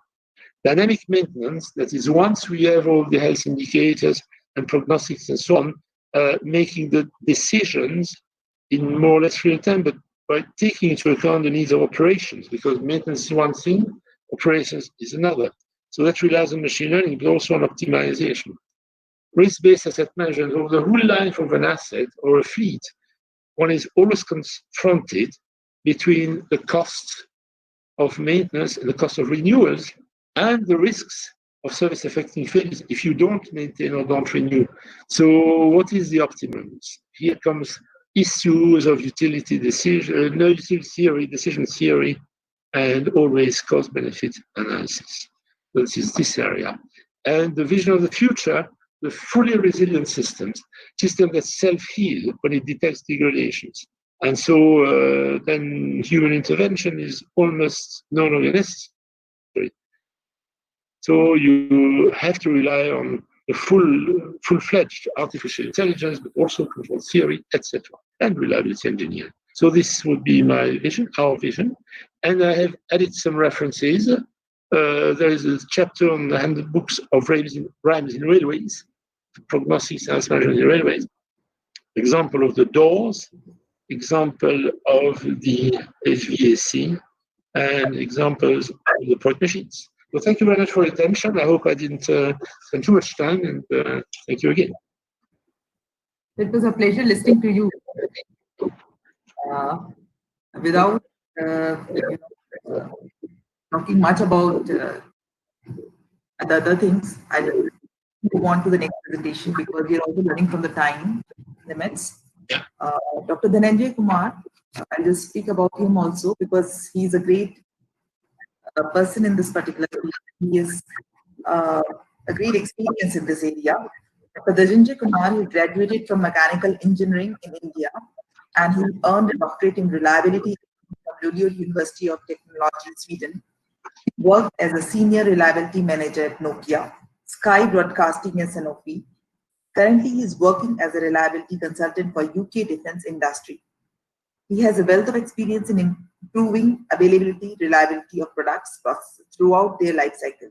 Dynamic maintenance, that is, once we have all the health indicators and prognostics and so on, making the decisions in more or less real time, but by taking into account the needs of operations, because maintenance is one thing, operations is another. So that relies on machine learning, but also on optimization. Risk-based asset management over the whole life of an asset or a fleet, one is always confronted between the cost of maintenance and the cost of renewals and the risks of service-affecting failures if you don't maintain or don't renew. So what is the optimum? Here comes issues of utility decision, decision theory, and always cost-benefit analysis. This is this area. And the vision of the future the fully resilient systems, systems that self-heal when it detects degradations. And so then human intervention is almost no longer necessary. So you have to rely on the full-fledged artificial intelligence, but also control theory, etc., and reliability engineering. So this would be my vision, our vision. And I have added some references. There is a chapter on the handbooks of RAMS in railways, prognostics and management in railways, example of the doors, example of the HVAC, and examples of the product machines. So thank you very much for your attention. I hope I didn't spend too much time, and thank you again. It was a pleasure listening to you. Without talking much about the other things, I will move on to the next presentation because we are also running from the time limits. Yeah. Dr. Dhananjay Kumar, I'll just speak about him also because he's a great person in this particular field. He has a great experience in this area. Dr. Dhananjay Kumar, he graduated from mechanical engineering in India and he earned a doctorate in reliability from Luleå University of Technology in Sweden. He worked as a senior reliability manager at Nokia, Sky Broadcasting and Sanofi. Currently, he is working as a reliability consultant for UK defense industry. He has a wealth of experience in improving availability, reliability of products throughout their life cycle.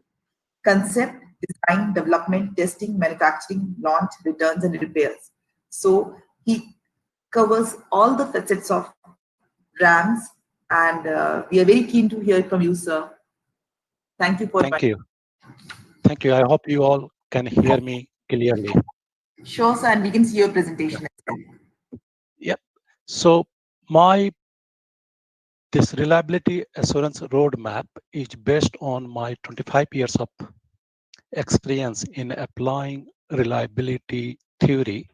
Concept, design, development, testing, manufacturing, launch, returns, and repairs. So he covers all the facets of RAMS, and we are very keen to hear from you, sir. Thank you for Thank you. Thank you. I hope you all can hear me clearly. Sure, sir, and we can see your presentation as well. Yep. So this reliability assurance roadmap is based on my 25 years of experience in applying reliability theory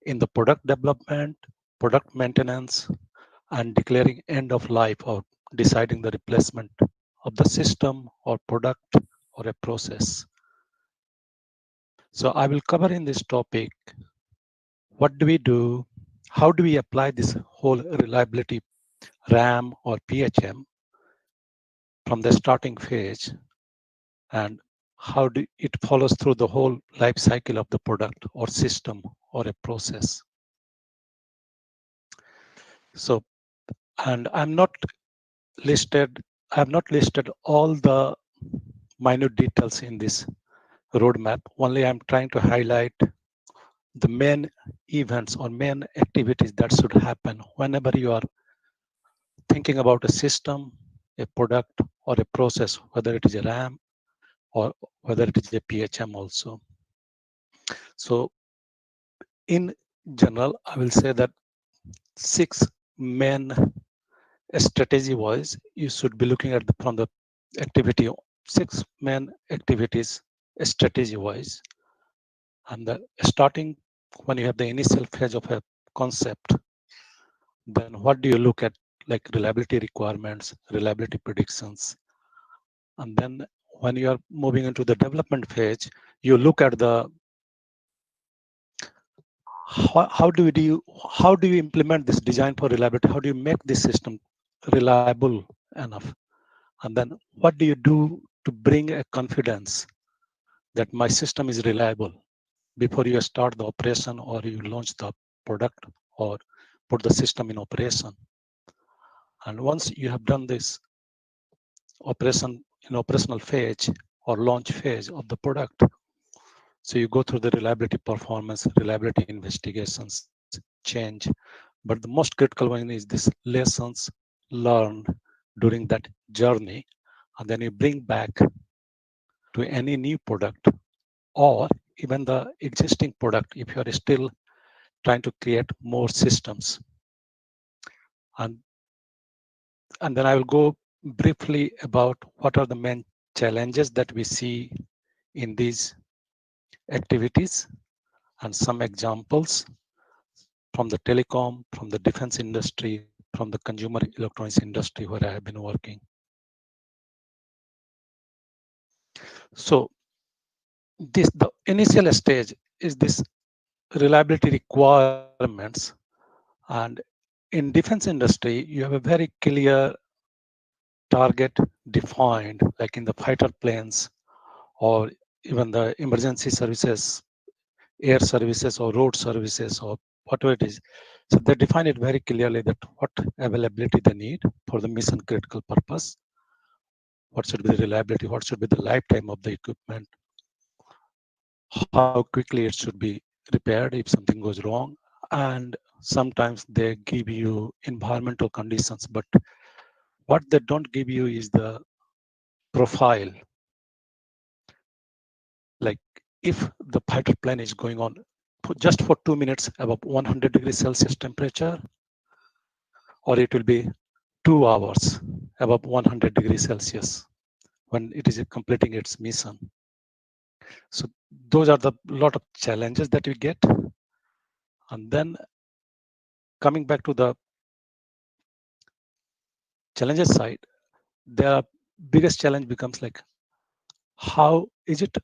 in the product development, product maintenance, and declaring end of life or deciding the replacement of the system or product or a process. So I will cover in this topic, what do we do? How do we apply this whole reliability RAM or PHM from the starting phase, and how it follows through the whole life cycle of the product or system or a process. So, and I have not listed all the minute details in this roadmap. Only I'm trying to highlight the main events or main activities that should happen whenever you are thinking about a system, a product, or a process, whether it is a RAM or whether it is a PHM also. So in general, I will say that 6 main strategy wise, you should be looking at from the activity, 6 main activities strategy wise. And the starting when you have the initial phase of a concept, then what do you look at, like reliability requirements, reliability predictions. And then when you are moving into the development phase, you look at the how do you implement this design for reliability? How do you make this system reliable enough? And then what do you do to bring a confidence that my system is reliable before you start the operation or you launch the product or put the system in operation? And once you have done this operational phase or launch phase of the product, so you go through the reliability performance, reliability investigations, change. But the most critical one is this lessons learned during that journey. And then you bring back to any new product or even the existing product if you are still trying to create more systems. And then I will go briefly about what are the main challenges that we see in these activities and some examples from the telecom, from the defense industry, from the consumer electronics industry where I have been working. So the initial stage is this reliability requirements. And in defense industry, you have a very clear target defined, like in the fighter planes or even the emergency services, air services or road services or whatever it is. So they define it very clearly that what availability they need for the mission critical purpose, what should be the reliability, what should be the lifetime of the equipment, how quickly it should be repaired if something goes wrong. And sometimes they give you environmental conditions, but what they don't give you is the profile. Like if the fighter plane is going on just for 2 minutes above 100 degrees Celsius temperature, or it will be 2 hours above 100 degrees Celsius when it is completing its mission. So those are the lot of challenges that we get. And then coming back to the challenges side, the biggest challenge becomes like, how is it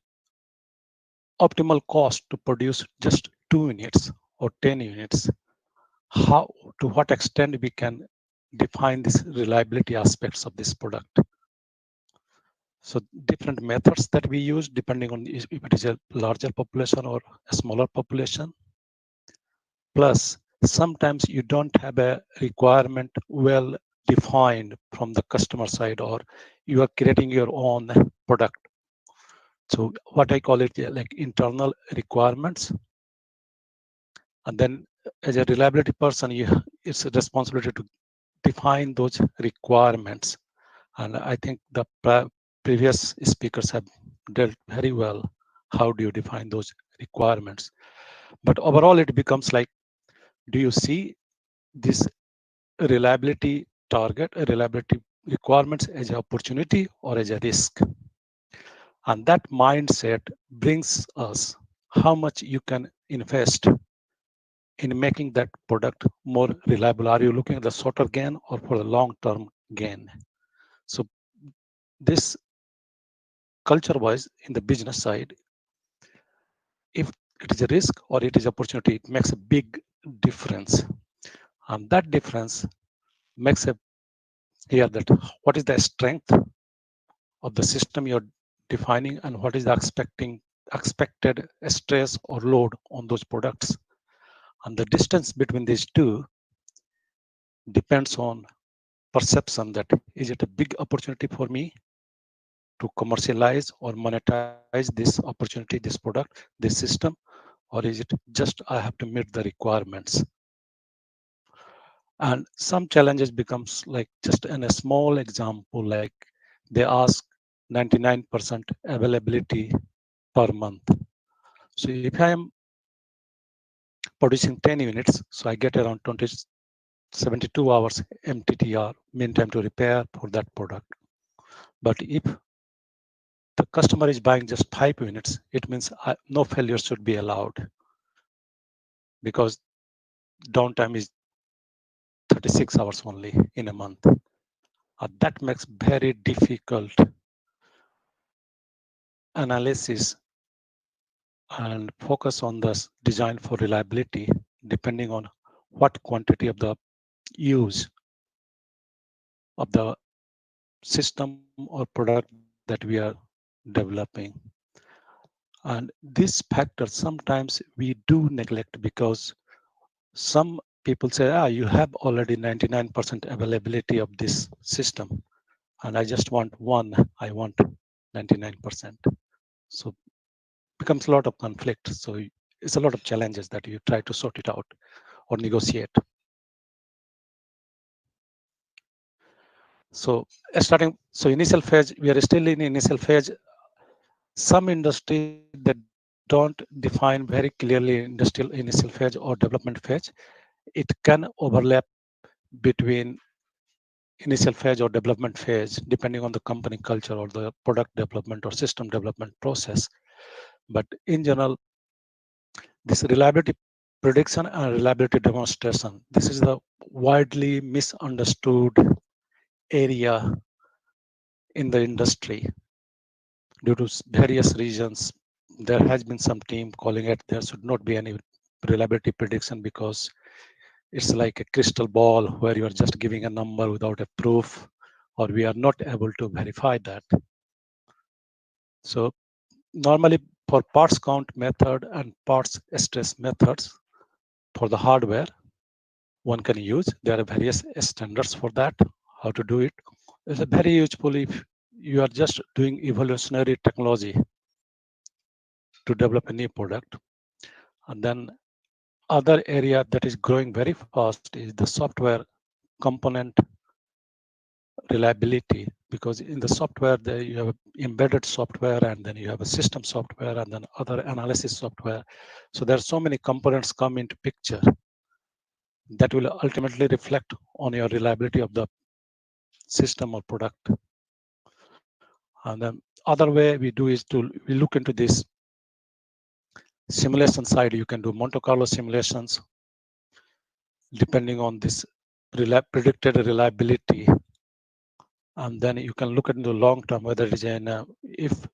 optimal cost to produce just 2 units or 10 units? How, to what extent we can define these reliability aspects of this product? So different methods that we use depending on if it is a larger population or a smaller population. Plus, sometimes you don't have a requirement well defined from the customer side, or you are creating your own product. So what I call it like internal requirements. And then as a reliability person, it's a responsibility to define those requirements. And I think the previous speakers have dealt very well. How do you define those requirements? But overall, it becomes like, do you see this reliability target, reliability requirements as an opportunity or as a risk? And that mindset brings us how much you can invest in making that product more reliable. Are you looking at the shorter gain or for the long-term gain? So this culture-wise in the business side, if it is a risk or it is opportunity, it makes a big difference. And that difference makes a here that what is the strength of the system you're defining and what is the expected stress or load on those products. And the distance between these two depends on perception, that is it a big opportunity for me to commercialize or monetize this opportunity, this product, this system, or is it just I have to meet the requirements? And some challenges becomes like just in a small example, like they ask 99% availability per month. So if I am producing 10 units, so I get around 72 hours MTTR, mean time to repair for that product. But if the customer is buying just 5 units, it means no failure should be allowed, because downtime is 36 hours only in a month. That makes very difficult analysis and focus on the design for reliability, depending on what quantity of the use of the system or product that we are developing. And this factor sometimes we do neglect, because some people say, you have already 99% availability of this system, and I just want one, I want 99%. So becomes a lot of conflict. So it's a lot of challenges that you try to sort it out or negotiate. So initial phase, we are still in initial phase. Some industries that don't define very clearly industrial initial phase or development phase, it can overlap between initial phase or development phase, depending on the company culture or the product development or system development process. But in general, this reliability prediction and reliability demonstration, this is the widely misunderstood area in the industry due to various reasons, there has been some team calling it there should not be any reliability prediction because it's like a crystal ball where you are just giving a number without a proof, or we are not able to verify that. So normally for parts count method and parts stress methods for the hardware, one can use. There are various standards for that, how to do it. It's a very useful if you are just doing evolutionary technology to develop a new product. And then other area that is growing very fast is the software component reliability, because in the software there you have embedded software and then you have a system software and then other analysis software. So there are so many components come into picture that will ultimately reflect on your reliability of the system or product. And then other way we do is we look into this simulation side. You can do Monte Carlo simulations depending on this predicted reliability. And then you can look at the long term, whether it is if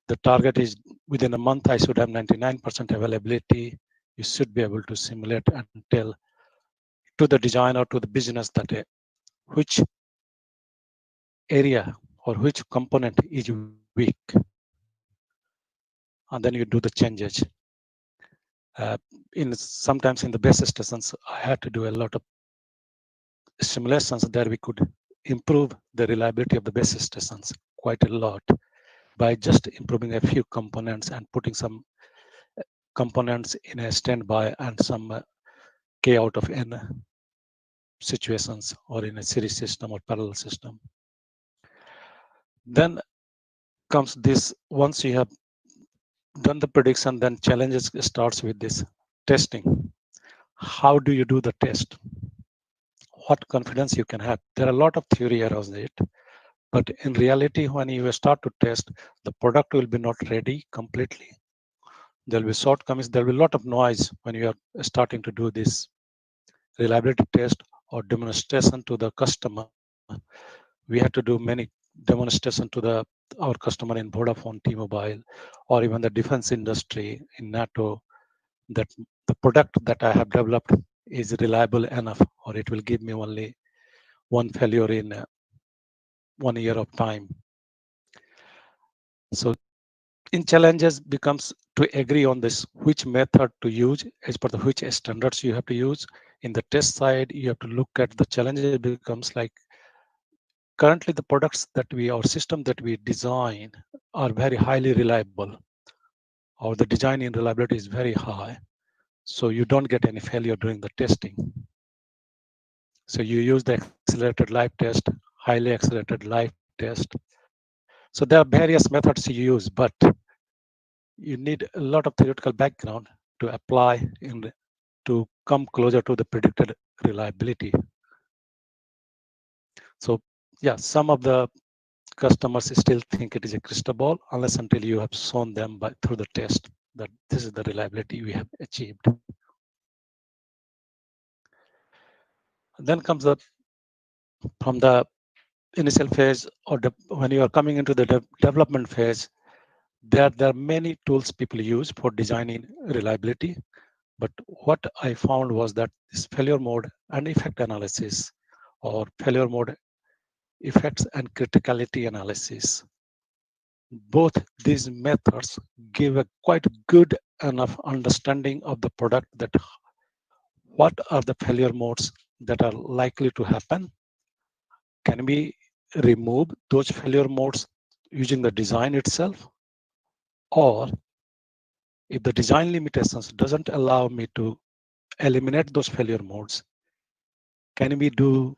the target is within a month, I should have 99% availability. You should be able to simulate and tell to the designer, to the business that which area or which component is weak. And then you do the changes. Sometimes in the base stations, I had to do a lot of simulations there. We could improve the reliability of the base stations quite a lot by just improving a few components and putting some components in a standby and some K out of N situations or in a series system or parallel system. Then comes this, once you have done the prediction, then challenges starts with this testing. How do you do the test? What confidence you can have? There are a lot of theory around it, but in reality, when you start to test, the product will be not ready completely. There will be shortcomings. There will be a lot of noise when you are starting to do this reliability test or demonstration to the customer. We had to do many demonstration to our customer in Vodafone, T-Mobile, or even the defense industry in NATO, that the product that I have developed is reliable enough, or it will give me only one failure in 1 year of time. So in challenges becomes to agree on this, which method to use as per the which standards you have to use. In the test side, you have to look at the challenges becomes like currently the products that our system that we design are very highly reliable, or the design in reliability is very high. So you don't get any failure during the testing. So you use the accelerated live test, highly accelerated live test. So there are various methods you use, but you need a lot of theoretical background to apply to come closer to the predicted reliability. So yeah, some of the customers still think it is a crystal ball unless until you have shown them through the test that this is the reliability we have achieved. Then comes from the initial phase, or when you are coming into the development phase, there are many tools people use for designing reliability. But what I found was that this failure mode and effect analysis, or failure mode effects and criticality analysis, both these methods give a quite good enough understanding of the product, that what are the failure modes that are likely to happen. Can we remove those failure modes using the design itself? Or if the design limitations doesn't allow me to eliminate those failure modes, can we do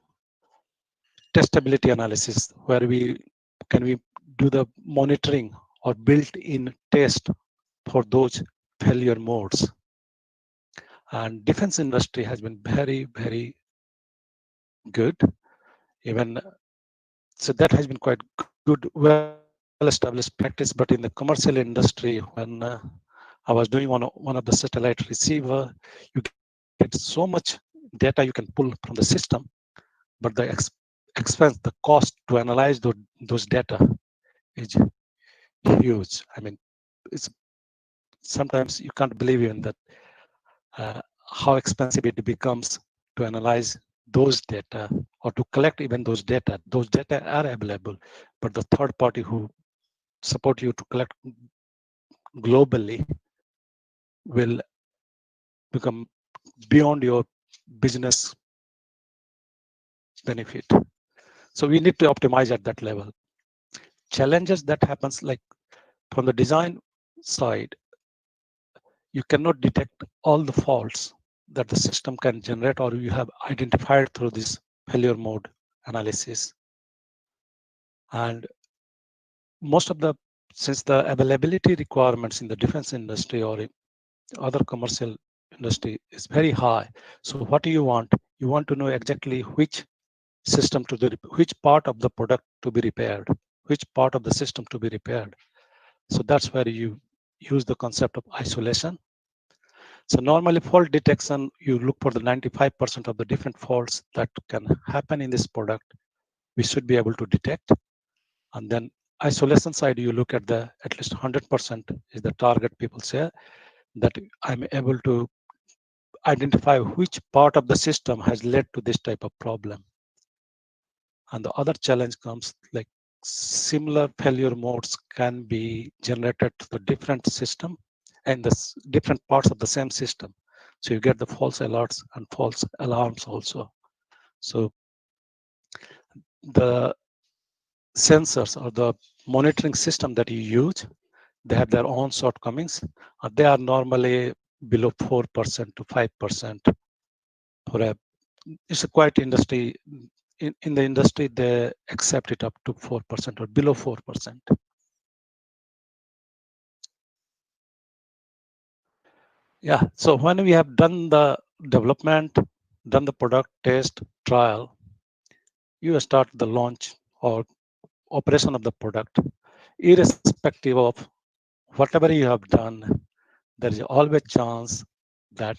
testability analysis, where can we do the monitoring or built-in test for those failure modes? And defense industry has been very, very good. Even so, that has been quite good, well-established practice. But in the commercial industry, when I was doing one of the satellite receiver, you get so much data you can pull from the system, but the expense, the cost to analyze those data is huge. I mean, it's sometimes you can't believe even that how expensive it becomes to analyze those data or to collect even those data. Those data are available, but the third party who support you to collect globally will become beyond your business benefit. So we need to optimize at that level. Challenges that happens, like from the design side, you cannot detect all the faults that the system can generate or you have identified through this failure mode analysis. And most of the, since the availability requirements in the defense industry or in other commercial industry is very high. So what do you want? You want to know exactly which system to the, which part of the product to be repaired, which part of the system to be repaired. So that's where you use the concept of isolation. So normally fault detection, you look for the 95% of the different faults that can happen in this product, we should be able to detect. And then isolation side, you look at the at least 100% is the target. People say that I'm able to identify which part of the system has led to this type of problem. And the other challenge comes like similar failure modes can be generated to the different system and the different parts of the same system. So you get the false alerts and false alarms also. So the sensors or the monitoring system that you use, they have their own shortcomings. They are normally below 4% to 5% for a, it's a quite industry. In the industry, they accept it up to 4% or below 4%. Yeah, so when we have done the development, done the product test, trial, you start the launch or operation of the product. Irrespective of whatever you have done, there is always chance that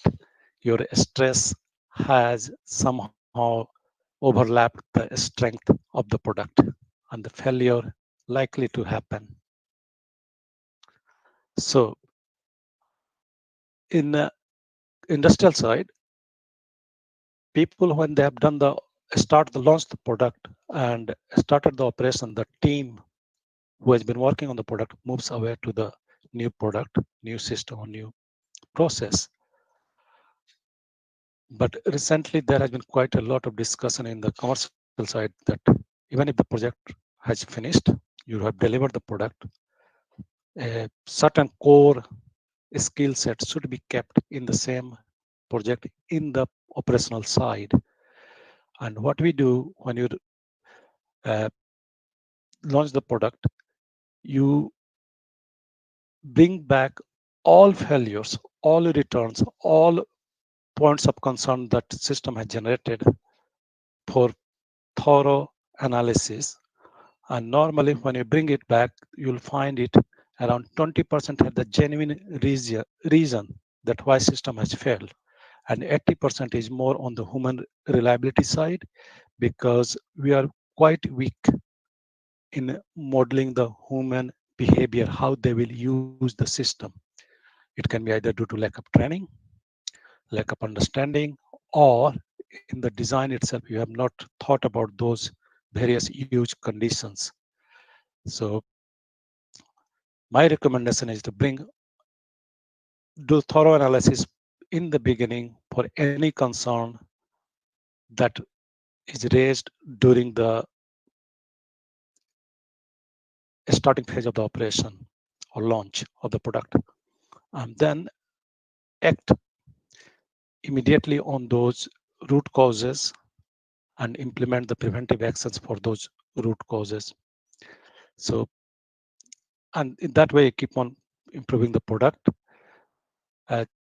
your stress has somehow overlapped the strength of the product and the failure likely to happen. So in the industrial side, people, when they have done the launch the product and started the operation, the team who has been working on the product moves away to the new product, new system, or new process. But recently, there has been quite a lot of discussion in the commercial side that even if the project has finished, you have delivered the product, a certain core skill set should be kept in the same project in the operational side. And what we do when you launch the product, you bring back all failures, all returns, all points of concern that system has generated for thorough analysis. And normally when you bring it back, you'll find it around 20% had the genuine reason that why system has failed. And 80% is more on the human reliability side, because we are quite weak in modeling the human behavior, how they will use the system. It can be either due to lack of training, lack of understanding, or in the design itself, you have not thought about those various huge conditions. So my recommendation is to do thorough analysis in the beginning for any concern that is raised during the starting phase of the operation or launch of the product, and then act immediately on those root causes and implement the preventive actions for those root causes. So, and in that way, keep on improving the product.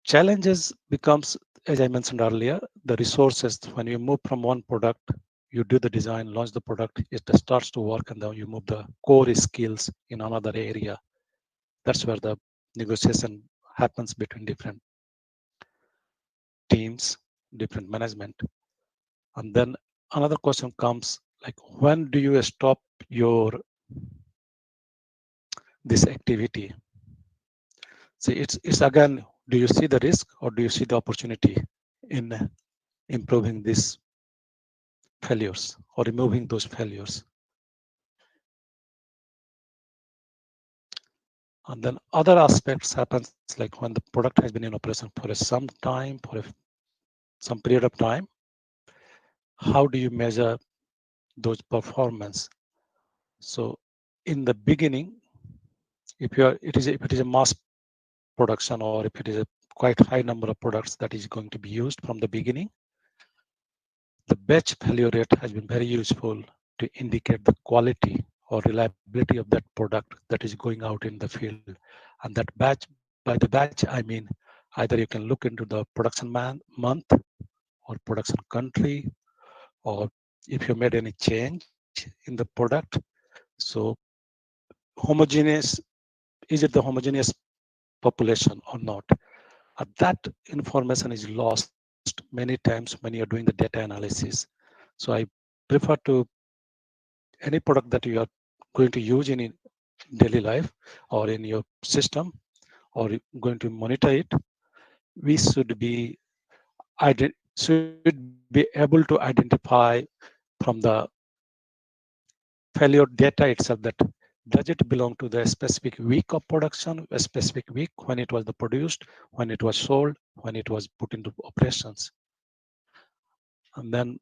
Challenges becomes, as I mentioned earlier, the resources. When you move from one product, you do the design, launch the product, it starts to work, and then you move the core skills in another area. That's where the negotiation happens between different teams, different management. And then another question comes, like, when do you stop this activity? See, it's again, do you see the risk or do you see the opportunity in improving these failures or removing those failures? And then other aspects happens like when the product has been in operation for some time, for some period of time. How do you measure those performance? So in the beginning, if it is a mass production, or if it is a quite high number of products that is going to be used from the beginning, the batch failure rate has been very useful to indicate the quality or reliability of that product that is going out in the field. And that batch, by the batch, I mean either you can look into the production month or production country, or if you made any change in the product. So homogeneous, is it the homogeneous population or not? That information is lost many times when you're doing the data analysis. So I prefer to any product that you are going to use in daily life or in your system or going to monitor it, we should be able to identify from the failure data itself that does it belong to the specific week of production, a specific week when it was produced, when it was sold, when it was put into operations. And then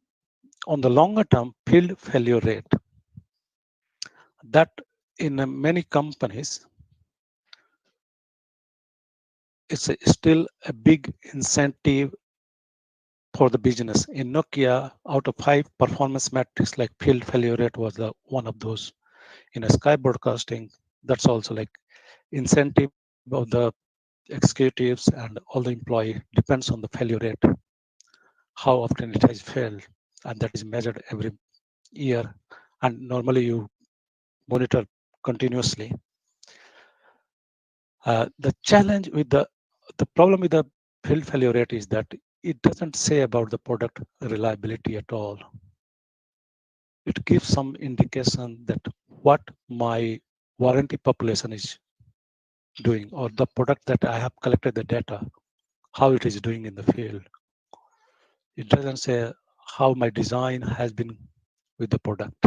on the longer term, field failure rate, that in many companies, it's still a big incentive for the business. In Nokia, out of 5 performance metrics, like field failure rate was one of those. In a Sky Broadcasting, that's also like incentive of the executives and all the employee depends on the failure rate, how often it has failed, and that is measured every year. And normally you monitor continuously. The challenge with the problem with the field failure rate is that it doesn't say about the product reliability at all. It gives some indication that what my warranty population is doing, or the product that I have collected the data, how it is doing in the field. It doesn't say how my design has been with the product.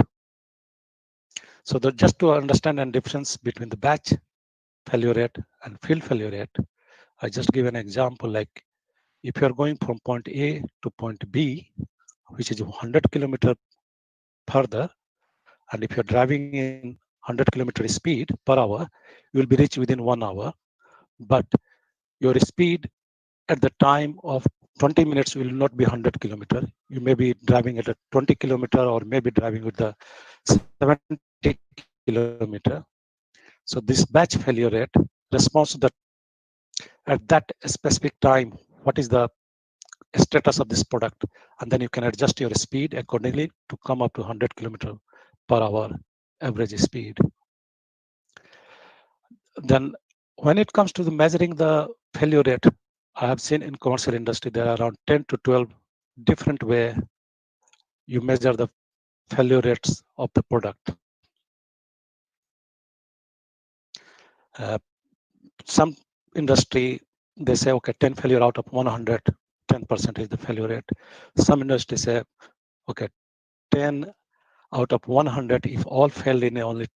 So just to understand the difference between the batch failure rate and field failure rate, I just give an example. Like if you're going from point A to point B, which is 100 kilometer further, and if you're driving in 100 kilometer speed per hour, you will be reached within 1 hour. But your speed at the time of 20 minutes will not be 100 kilometer. You may be driving at a 20 kilometer or maybe driving with the 70 kilometer. So this batch failure rate responds to that at that specific time, what is the status of this product, and then you can adjust your speed accordingly to come up to 100 kilometer per hour average speed. Then when it comes to the measuring the failure rate, I have seen in commercial industry there are around 10 to 12 different way you measure the failure rates of the product. Some industry, they say, okay, 10 failure out of 100, 10% is the failure rate. Some industry say, okay, 10 out of 100, if all failed in only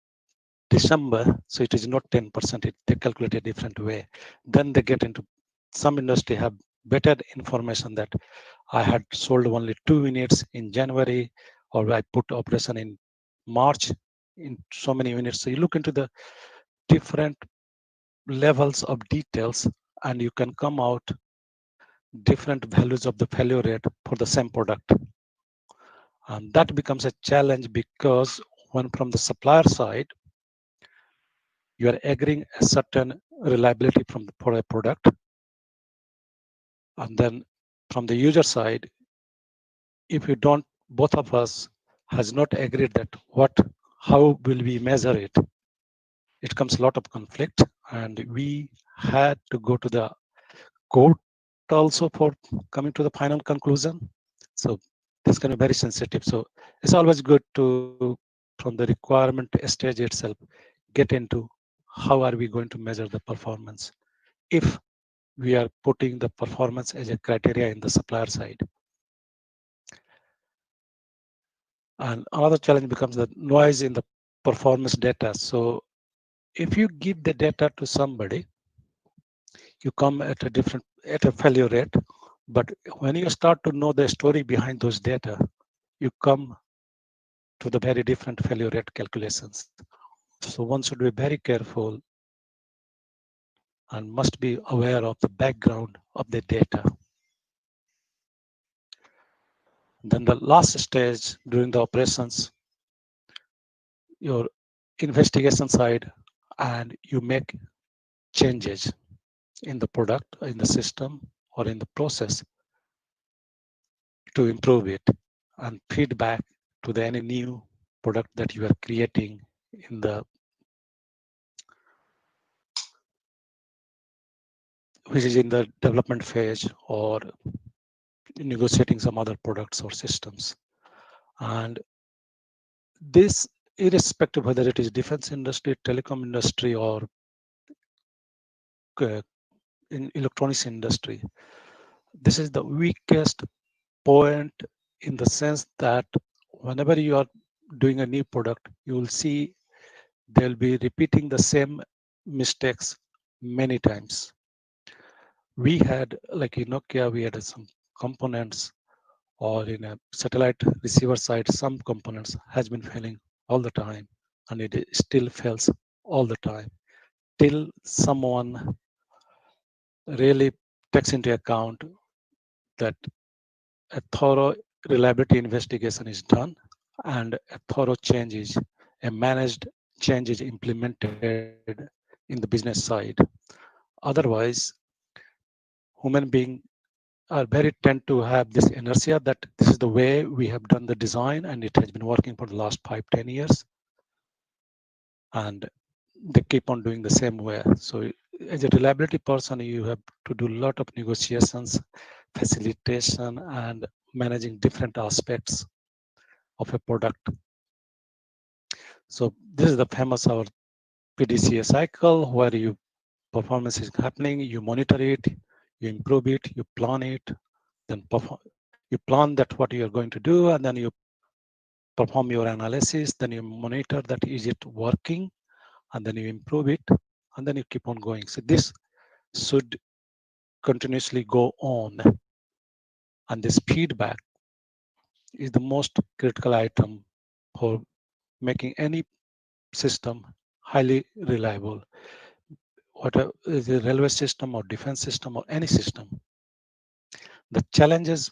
December, so it is not 10%, they calculate a different way. Then they get into, some industry have better information that I had sold only 2 units in January, or I put operation in March in so many units. So you look into the different levels of details and you can come out different values of the failure rate for the same product. And that becomes a challenge because when from the supplier side, you are agreeing a certain reliability for a product. And then from the user side, if you don't, both of us has not agreed that how will we measure it? It comes a lot of conflict, and we had to go to the court also for coming to the final conclusion. So this can be very sensitive. So it's always good to, from the requirement stage itself, get into how are we going to measure the performance if we are putting the performance as a criteria in the supplier side. And another challenge becomes the noise in the performance data. So if you give the data to somebody, you come at a failure rate. But when you start to know the story behind those data, you come to the very different failure rate calculations. So one should be very careful and must be aware of the background of the data. Then the last stage during the operations, your investigation side, and you make changes in the product, in the system, or in the process to improve it, and feedback to the any new product that you are creating in the which is in the development phase or negotiating some other products or systems. And this, irrespective whether it is defense industry, telecom industry, or in electronics industry, this is the weakest point in the sense that whenever you are doing a new product, you will see they'll be repeating the same mistakes many times. We had, like in Nokia, we had some components, or in a satellite receiver side, some components has been failing all the time, and it still fails all the time till someone really takes into account that a thorough reliability investigation is done and a thorough change is a managed change is implemented in the business side. Otherwise, human beings are very tend to have this inertia that this is the way we have done the design and it has been working for the last 5-10 years, and they keep on doing the same way. So as a reliability person, you have to do a lot of negotiations, facilitation, and managing different aspects of a product. So this is the famous our PDCA cycle where you performance is happening, you monitor it, you improve it, you plan it, then you plan that what you are going to do, and then you perform your analysis, then you monitor that is it working, and then you improve it, and then you keep on going. So this should continuously go on, and this feedback is the most critical item for making any system highly reliable. Whatever is a railway system or defense system or any system, the challenges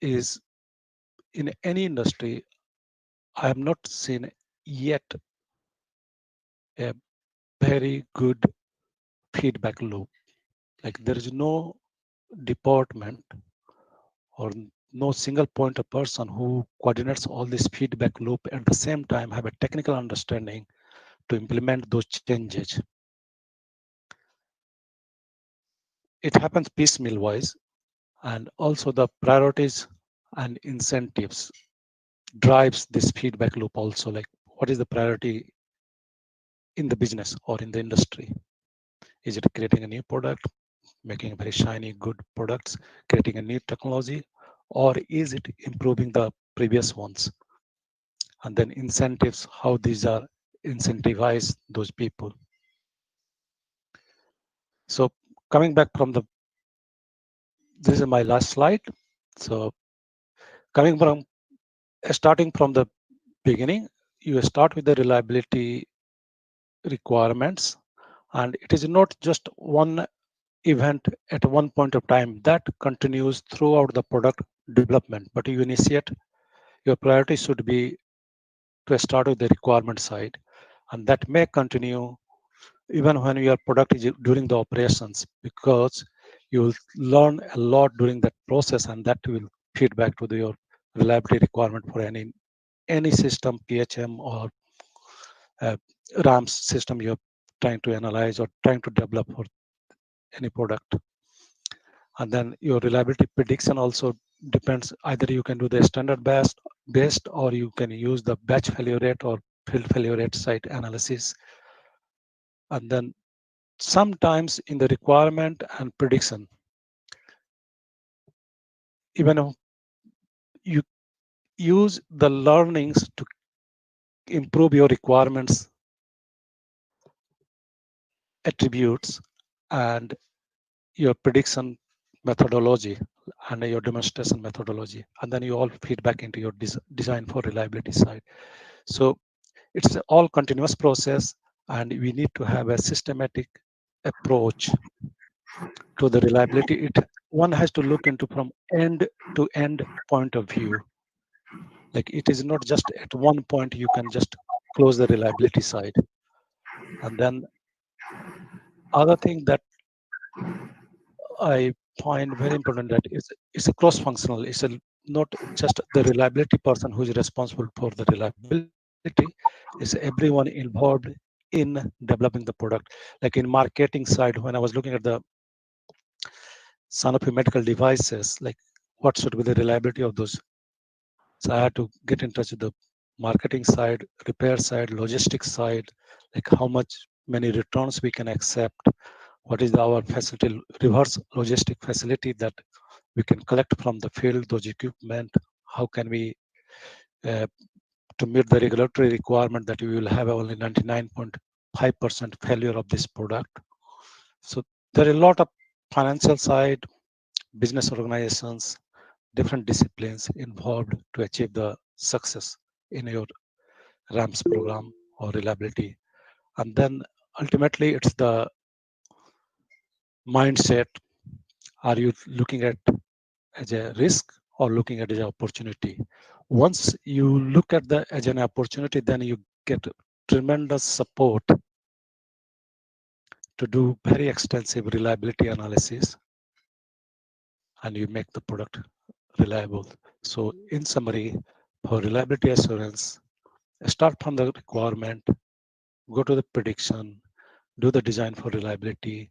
is in any industry. I have not seen yet a very good feedback loop. Like there is no department or no single point of person who coordinates all this feedback loop at the same time have a technical understanding to implement those changes. It happens piecemeal wise, and also the priorities and incentives drives this feedback loop also. Like what is the priority in the business or in the industry? Is it creating a new product, making very shiny good products, creating a new technology, or is it improving the previous ones? And then incentives, how these are incentivize those people. So coming back from this is my last slide. So starting from the beginning, you start with the reliability requirements, and it is not just one event at one point of time that continues throughout the product development, but you initiate, your priority should be to start with the requirement side, and that may continue even when your product is during the operations, because you will learn a lot during that process, and that will feed back to your reliability requirement for any system, PHM or RAMS system you're trying to analyze or trying to develop for any product. And then your reliability prediction also depends, either you can do the standard based or you can use the batch failure rate or field failure rate site analysis. And then sometimes in the requirement and prediction, even if you use the learnings to improve your requirements attributes and your prediction methodology and your demonstration methodology, and then you all feed back into your design for reliability side. So it's all continuous process, and we need to have a systematic approach to the reliability. One has to look into from end to end point of view. Like it is not just at one point you can just close the reliability side. And then other thing that I find very important that it's a cross-functional. It's not just the reliability person who is responsible for the reliability. It's everyone involved in developing the product. Like in marketing side, when I was looking at the Sanofi medical devices, like what should be the reliability of those? So I had to get in touch with the marketing side, repair side, logistics side, like how much many returns we can accept. What is our facility, reverse logistic facility that we can collect from the field, those equipment? How can we, to meet the regulatory requirement that we will have only 99.5% failure of this product? So there are a lot of financial side, business organizations, different disciplines involved to achieve the success in your RAMS program or reliability. And then ultimately it's the mindset. Are you looking at as a risk or looking at it as an opportunity? Once you look at the as an opportunity, then you get tremendous support to do very extensive reliability analysis, and you make the product reliable. So in summary, for reliability assurance, start from the requirement, go to the prediction, do the design for reliability.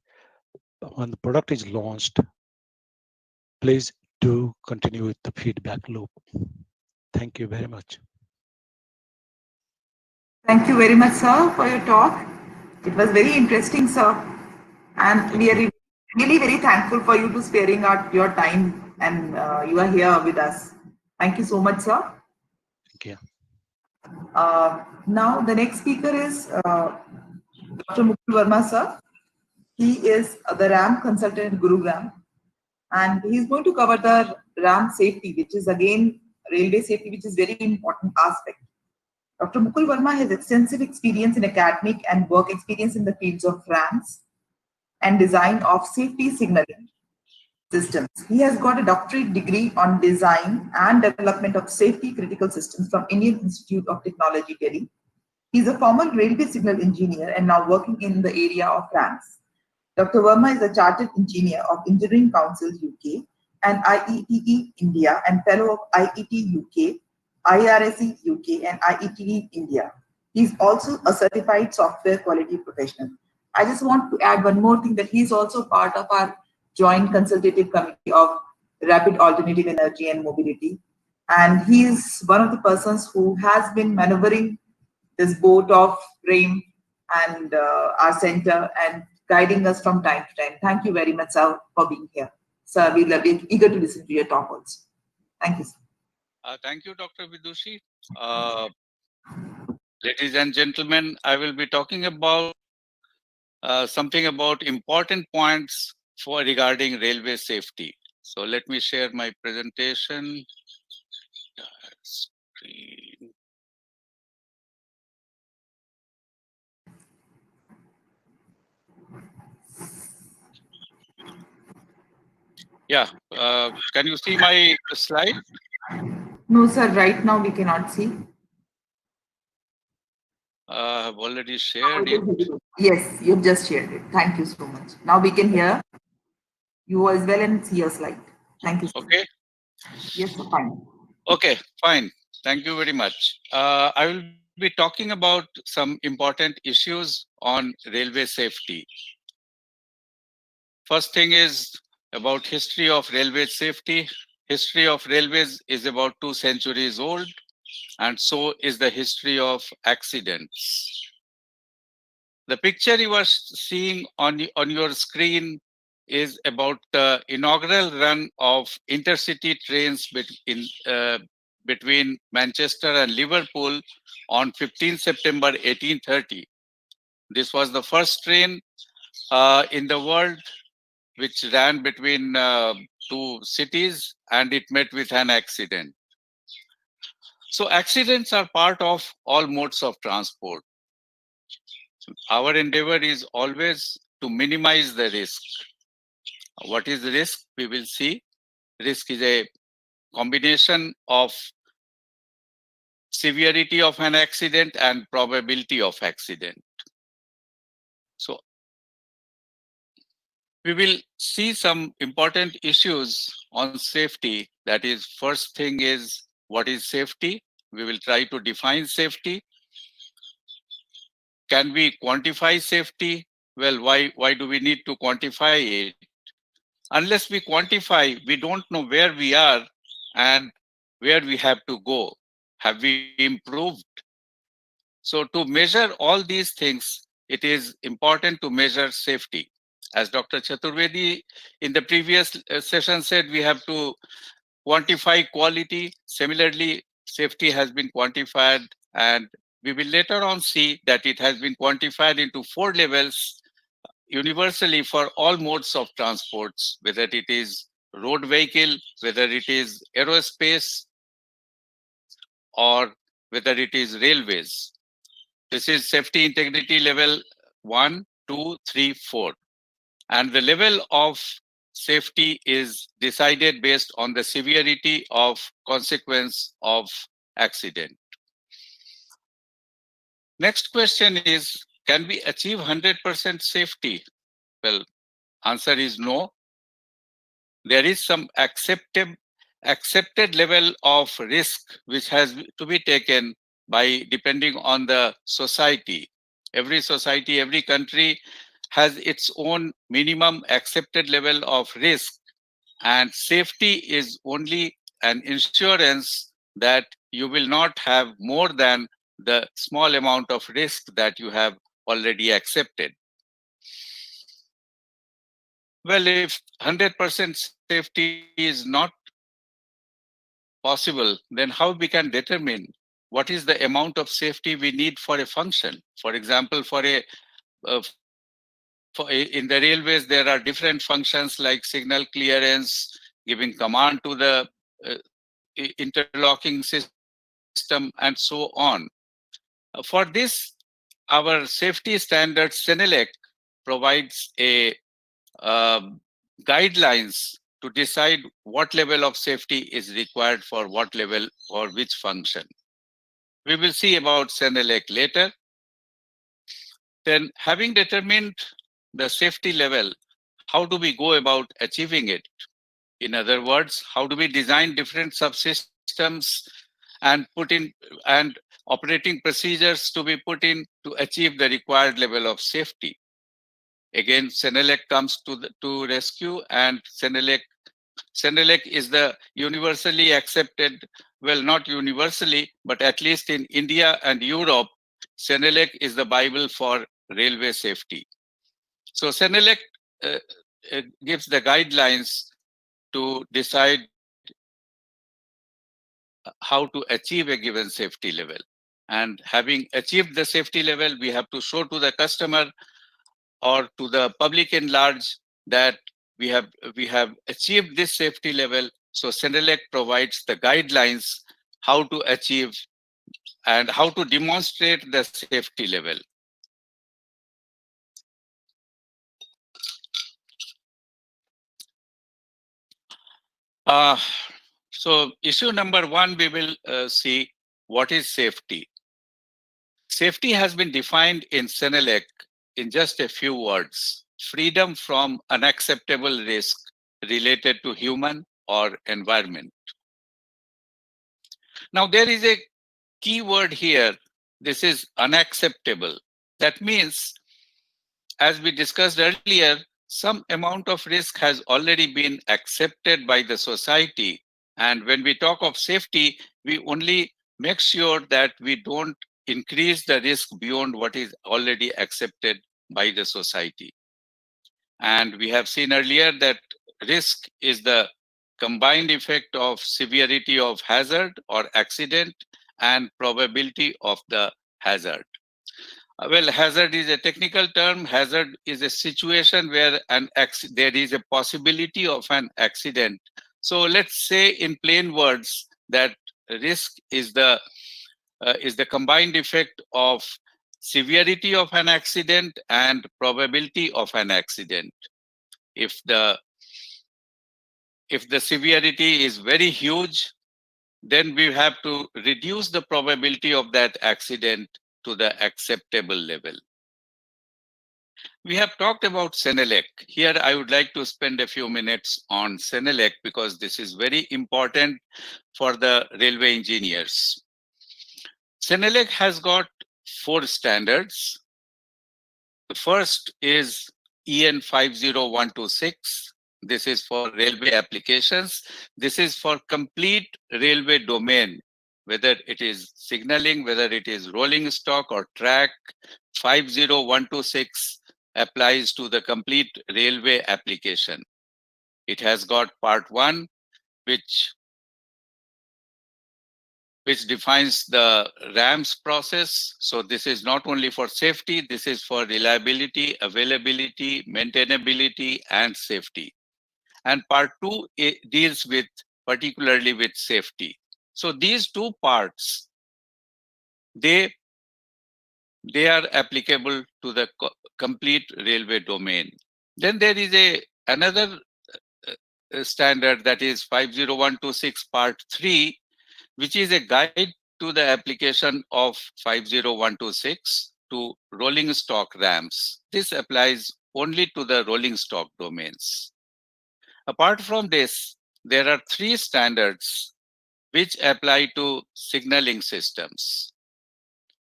When the product is launched, please do continue with the feedback loop. Thank you very much. Thank you very much, sir, for your talk. It was very interesting, sir. And Thank we are you. really very thankful for you to sparing out your time, and you are here with us. Thank you so much, sir. Thank you. Now, the next speaker is Dr. Mukul Verma, sir. He is the RAM consultant at Gurugram, and he's going to cover the RAM safety, which is again railway safety, which is very important aspect. Dr. Mukul Verma has extensive experience in academic and work experience in the fields of RAMS and design of safety signaling systems. He has got a doctorate degree on design and development of safety critical systems from Indian Institute of Technology, Delhi. He is a former railway signal engineer and now working in the area of RAMS. Dr. Verma is a chartered engineer of Engineering Council UK and IETE India and fellow of IET UK, IRSE UK and IETE India. He is also a certified software quality professional. I just want to add one more thing, that he is also part of our joint consultative committee of rapid alternative energy and mobility. And he is one of the persons who has been maneuvering this boat of RAIM and our center and guiding us from time to time. Thank you very much, sir, for being here. Sir, we'll be eager to listen to your talk also. Thank you, sir. Thank you, Dr. Vidushi. Ladies and gentlemen, I will be talking about something about important points for regarding railway safety. So let me share my presentation. Screen. Yeah, can you see my slide? No, sir, right now we cannot see. I've already shared it. Yes, you've just shared it. Thank you so much. Now we can hear you as well and see your slide. Thank you, sir. Okay. Yes, sir, fine. Okay, fine. Thank you very much. I will be talking about some important issues on railway safety. First thing is about history of railway safety. History of railways is about 2 centuries old, and so is the history of accidents. The picture you are seeing on your screen is about the inaugural run of intercity trains between Manchester and Liverpool on 15 September 1830. This was the first train in the world which ran between two cities, and it met with an accident. So accidents are part of all modes of transport. Our endeavor is always to minimize the risk. What is risk? We will see. Risk is a combination of severity of an accident and probability of accident. So we will see some important issues on safety. That is, first thing is, what is safety? We will try to define safety. Can we quantify safety? Well, why do we need to quantify it? Unless we quantify, we don't know where we are and where we have to go. Have we improved? So to measure all these things, it is important to measure safety. As Dr. Chaturvedi in the previous session said, we have to quantify quality. Similarly, safety has been quantified, and we will later on see that it has been quantified into 4 levels universally for all modes of transports, whether it is road vehicle, whether it is aerospace, or whether it is railways. This is safety integrity level 1, 2, 3, 4. And the level of safety is decided based on the severity of consequence of accident. Next question is, can we achieve 100% safety? Well, answer is no. There is some accepted level of risk which has to be taken by depending on the society. Every society, every country has its own minimum accepted level of risk, and safety is only an insurance that you will not have more than the small amount of risk that you have already accepted. Well, if 100% safety is not possible, then how we can determine what is the amount of safety we need for a function? For example, in the railways, there are different functions like signal clearance, giving command to the interlocking system, and so on. For this, our safety standard CENELEC provides a guidelines to decide what level of safety is required for what level or which function. We will see about CENELEC later. Then, having determined the safety level, how do we go about achieving it? In other words, how do we design different subsystems and operating procedures to be put in to achieve the required level of safety? Again, CENELEC comes to rescue, and CENELEC is the universally accepted, well, not universally, but at least in India and Europe, CENELEC is the Bible for railway safety. So CENELEC gives the guidelines to decide how to achieve a given safety level. And having achieved the safety level, we have to show to the customer or to the public in large that we have achieved this safety level. So CENELEC provides the guidelines how to achieve and how to demonstrate the safety level. So issue number 1, we will see what is safety. Safety has been defined in CENELEC in just a few words: freedom from unacceptable risk related to human or environment. Now, there is a key word here. This is unacceptable. That means, as we discussed earlier, some amount of risk has already been accepted by the society. And when we talk of safety, we only make sure that we don't increase the risk beyond what is already accepted by the society. And we have seen earlier that risk is the combined effect of severity of hazard or accident and probability of the hazard. Well, hazard is a technical term. Hazard is a situation where there is a possibility of an accident. So let's say in plain words that risk is the combined effect of severity of an accident and probability of an accident. If the severity is very huge, then we have to reduce the probability of that accident to the acceptable level. We have talked about Senelec. Here, I would like to spend a few minutes on Senelec because this is very important for the railway engineers. Senelec has got 4 standards. The first is EN 50126. This is for railway applications. This is for complete railway domain, whether it is signaling, whether it is rolling stock or track. 50126 applies to the complete railway application. It has got part 1, which defines the RAMS process. So this is not only for safety, this is for reliability, availability, maintainability, and safety. And part 2 deals with particularly with safety. So these 2 parts, they are applicable to the complete railway domain. Then there is another standard, that is 50126 part 3, which is a guide to the application of 50126 to rolling stock RAMS. This applies only to the rolling stock domains. Apart from this, there are 3 standards which apply to signaling systems.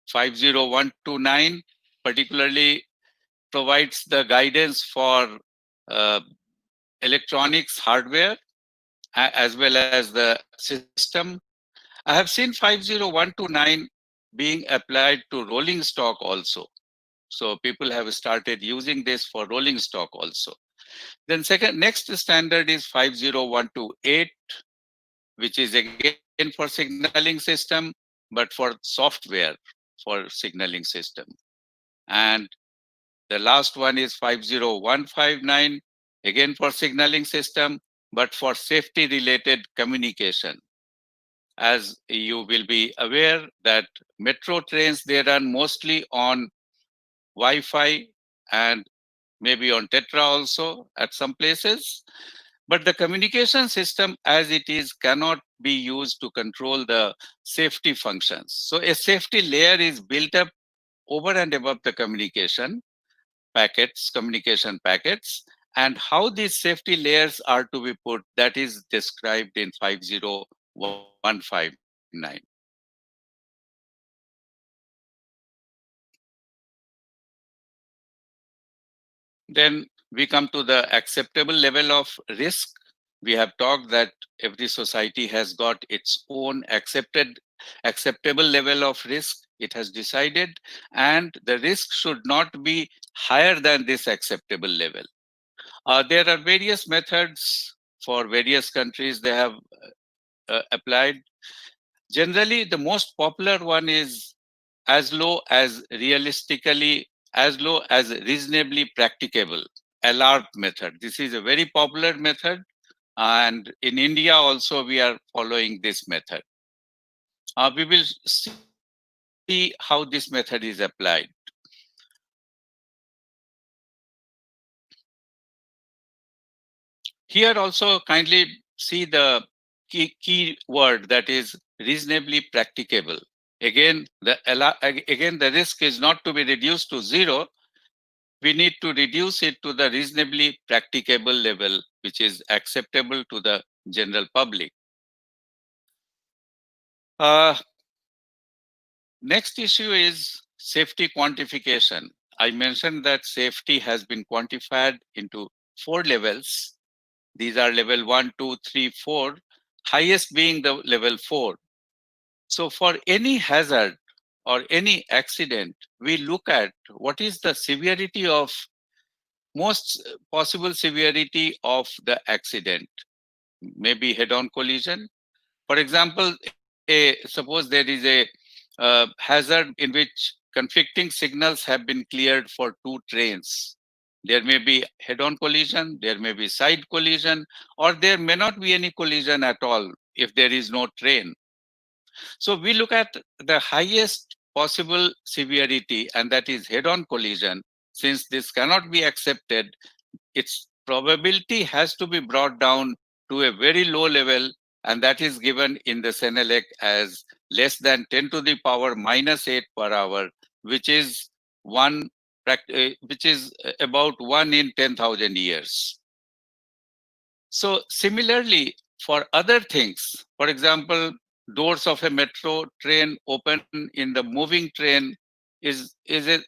50129 particularly provides the guidance for electronics hardware as well as the system. I have seen 50129 being applied to rolling stock also. So people have started using this for rolling stock also. Then next standard is 50128, which is again for signaling system, but for software for signaling system. And the last one is 50159, again for signaling system, but for safety related communication. As you will be aware that metro trains, they run mostly on Wi-Fi and maybe on Tetra also at some places. But the communication system as it is cannot be used to control the safety functions. So a safety layer is built up over and above the communication packets, and how these safety layers are to be put, that is described in 50159. Then we come to the acceptable level of risk. We have talked that every society has got its own acceptable level of risk. It has decided, and the risk should not be higher than this acceptable level. There are various methods for various countries they have applied. Generally, the most popular one is as low as reasonably practicable, ALARP method. This is a very popular method, and in India also we are following this method. We will see how this method is applied. Here also kindly see the key word, that is reasonably practicable. Again, the risk is not to be reduced to 0. We need to reduce it to the reasonably practicable level, which is acceptable to the general public. Next issue is safety quantification. I mentioned that safety has been quantified into 4 levels. These are level 1, 2, 3, 4, highest being the level 4. So for any hazard, or any accident, we look at what is the severity of most possible severity of the accident. Maybe head-on collision. For example, suppose there is a hazard in which conflicting signals have been cleared for two trains. There may be head-on collision, there may be side collision, or there may not be any collision at all if there is no train. So we look at the highest possible severity, and that is head-on collision. Since this cannot be accepted, its probability has to be brought down to a very low level, and that is given in the Senelec as less than 10 to the power minus 8 per hour, which is about 1 in 10,000 years. So similarly, for other things, for example, doors of a metro train open in the moving train is a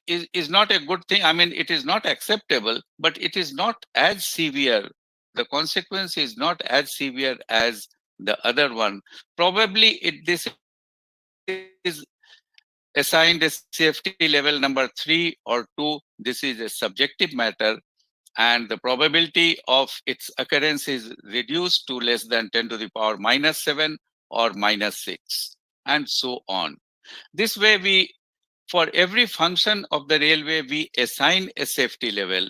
is not a good thing. I mean, it is not acceptable, but it is not as severe. The consequence is not as severe as the other one. Probably this is assigned a safety level number 3 or 2. This is a subjective matter, and the probability of its occurrence is reduced to less than 10 to the power minus 7 or minus 6, and so on. This way, for every function of the railway, we assign a safety level,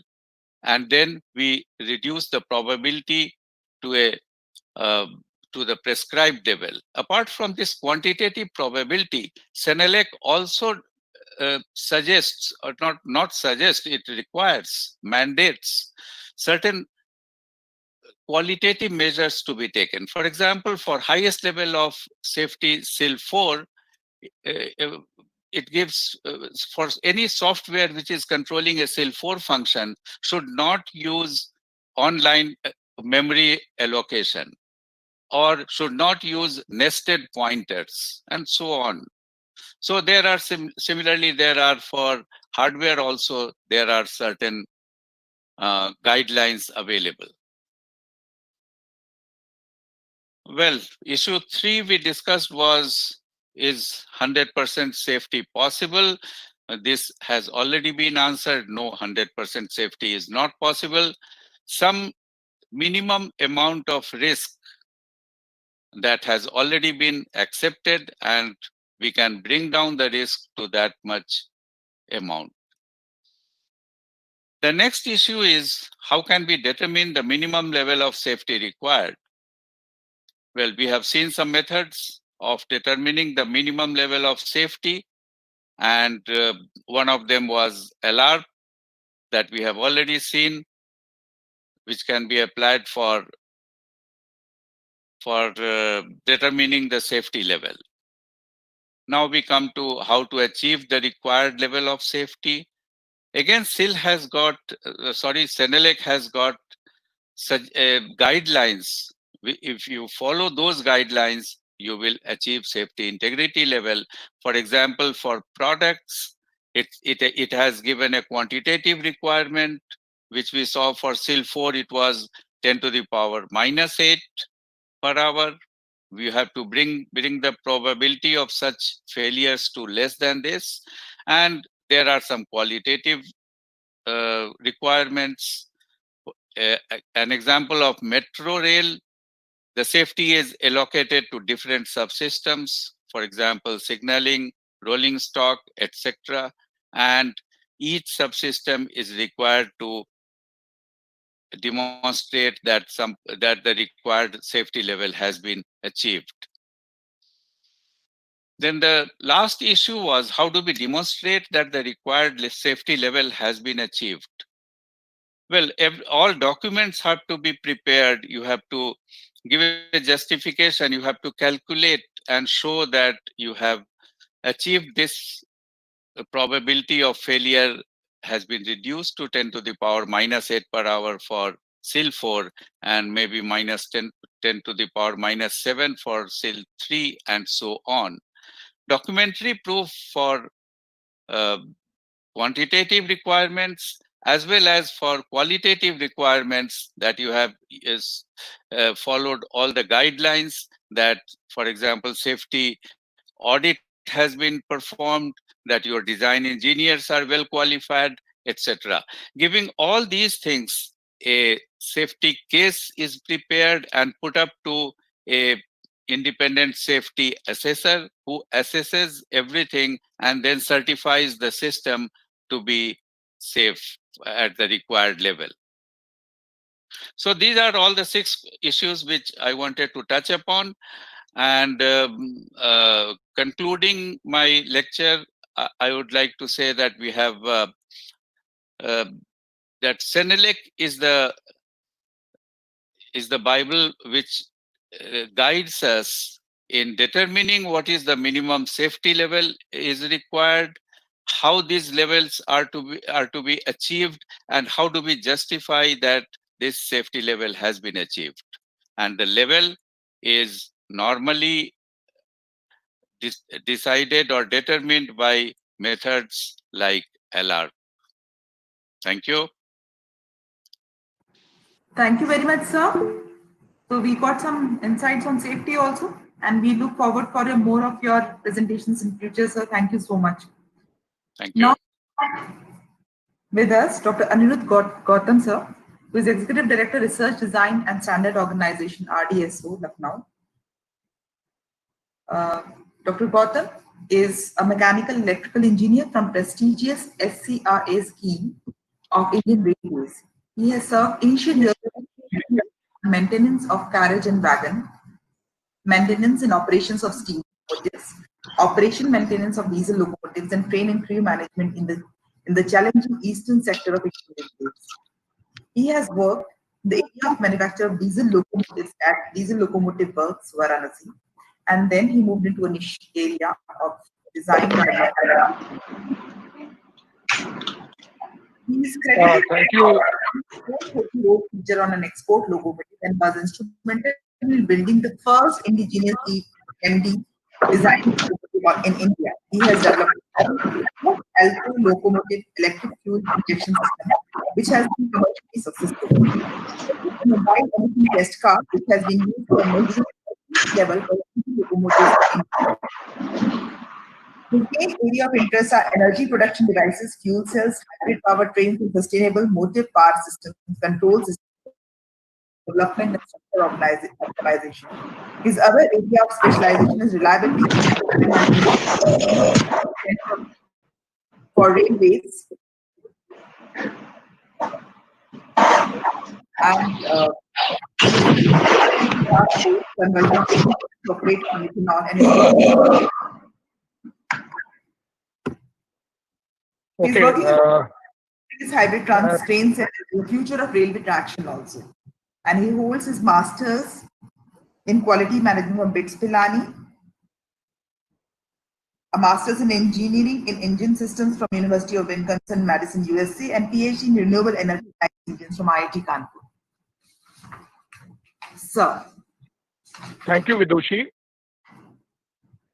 and then we reduce the probability to a to the prescribed level. Apart from this quantitative probability, Senelec also suggests, or not suggests, it requires, mandates certain qualitative measures to be taken. For example, for highest level of safety, SIL 4, it gives for any software which is controlling a SIL 4 function should not use online memory allocation, or should not use nested pointers, and so on. So there are similarly, there are for hardware also, there are certain guidelines available. Well, issue 3 we discussed was, is 100% safety possible? This has already been answered. No, 100% safety is not possible. Some minimum amount of risk that has already been accepted, and we can bring down the risk to that much amount. The next issue is, how can we determine the minimum level of safety required? Well, we have seen some methods of determining the minimum level of safety, and one of them was LR that we have already seen, which can be applied for determining the safety level. Now we come to how to achieve the required level of safety. Again, Senelec has got such guidelines. If you follow those guidelines, you will achieve safety integrity level. For example, for products, it has given a quantitative requirement, which we saw for SIL 4, it was 10 to the power minus 8 per hour. We have to bring the probability of such failures to less than this. And there are some qualitative requirements. An example of metro rail, the safety is allocated to different subsystems, for example, signaling, rolling stock, etc. And each subsystem is required to demonstrate that the required safety level has been achieved. Then the last issue was, how do we demonstrate that the required safety level has been achieved? Well, all documents have to be prepared. You have to give a justification. You have to calculate and show that you have achieved this. Probability of failure has been reduced to 10 to the power minus 8 per hour for SIL 4, and maybe minus 10 to the power minus 7 for SIL 3, and so on. Documentary proof for quantitative requirements as well as for qualitative requirements, that you have followed all the guidelines, that, for example, safety audit has been performed, that your design engineers are well qualified, etc. Giving all these things, a safety case is prepared and put up to a independent safety assessor who assesses everything and then certifies the system to be safe at the required level. So these are all the 6 issues which I wanted to touch upon. And concluding my lecture, I would like to say that we have that Senelec is the Bible which guides us in determining what is the minimum safety level is required, how these levels are to be achieved, and how do we justify that this safety level has been achieved. And the level is normally decided or determined by methods like LR. Thank you. Thank you very much, sir. So we got some insights on safety also, and we look forward for more of your presentations in future, sir. Thank you so much. Thank you. Now, with us, Dr. Anirudh Gautam, sir, who is Executive Director, Research Design and Standard Organization, RDSO, Lucknow. Dr. Gautam is a mechanical electrical engineer from prestigious SCRA scheme of Indian Railways. He has served initial years maintenance of carriage and wagon, maintenance and operations of steam locomotives, operation maintenance of diesel locomotives, and train and crew management in the challenging eastern sector of Indian Railways. He has worked in the area of manufacture of diesel locomotives at Diesel Locomotive Works, Varanasi, and then he moved into a niche area of design. He is credited Thank you. feature on an export locomotive and was instrumental in building the first indigenous EMD design locomotive in India. He has developed a Alto locomotive electric fuel injection system, which has been commercially successful. A mobile energy test car, which has been used for measuring level for locomotives in India. The main area of interest are energy production devices, fuel cells, hybrid powertrains, and sustainable motive power systems, control systems, development and structure optimization. His other area of specialization is reliability for railways and operate on ethanol and he's working on his hybrid trains and the future of railway traction also. And he holds his master's in quality management from BITS Pilani, a master's in engineering in engine systems from University of Wisconsin, Madison, USA, and PhD in renewable energy engines from IIT Kanpur. Sir. Thank you, Vidushi.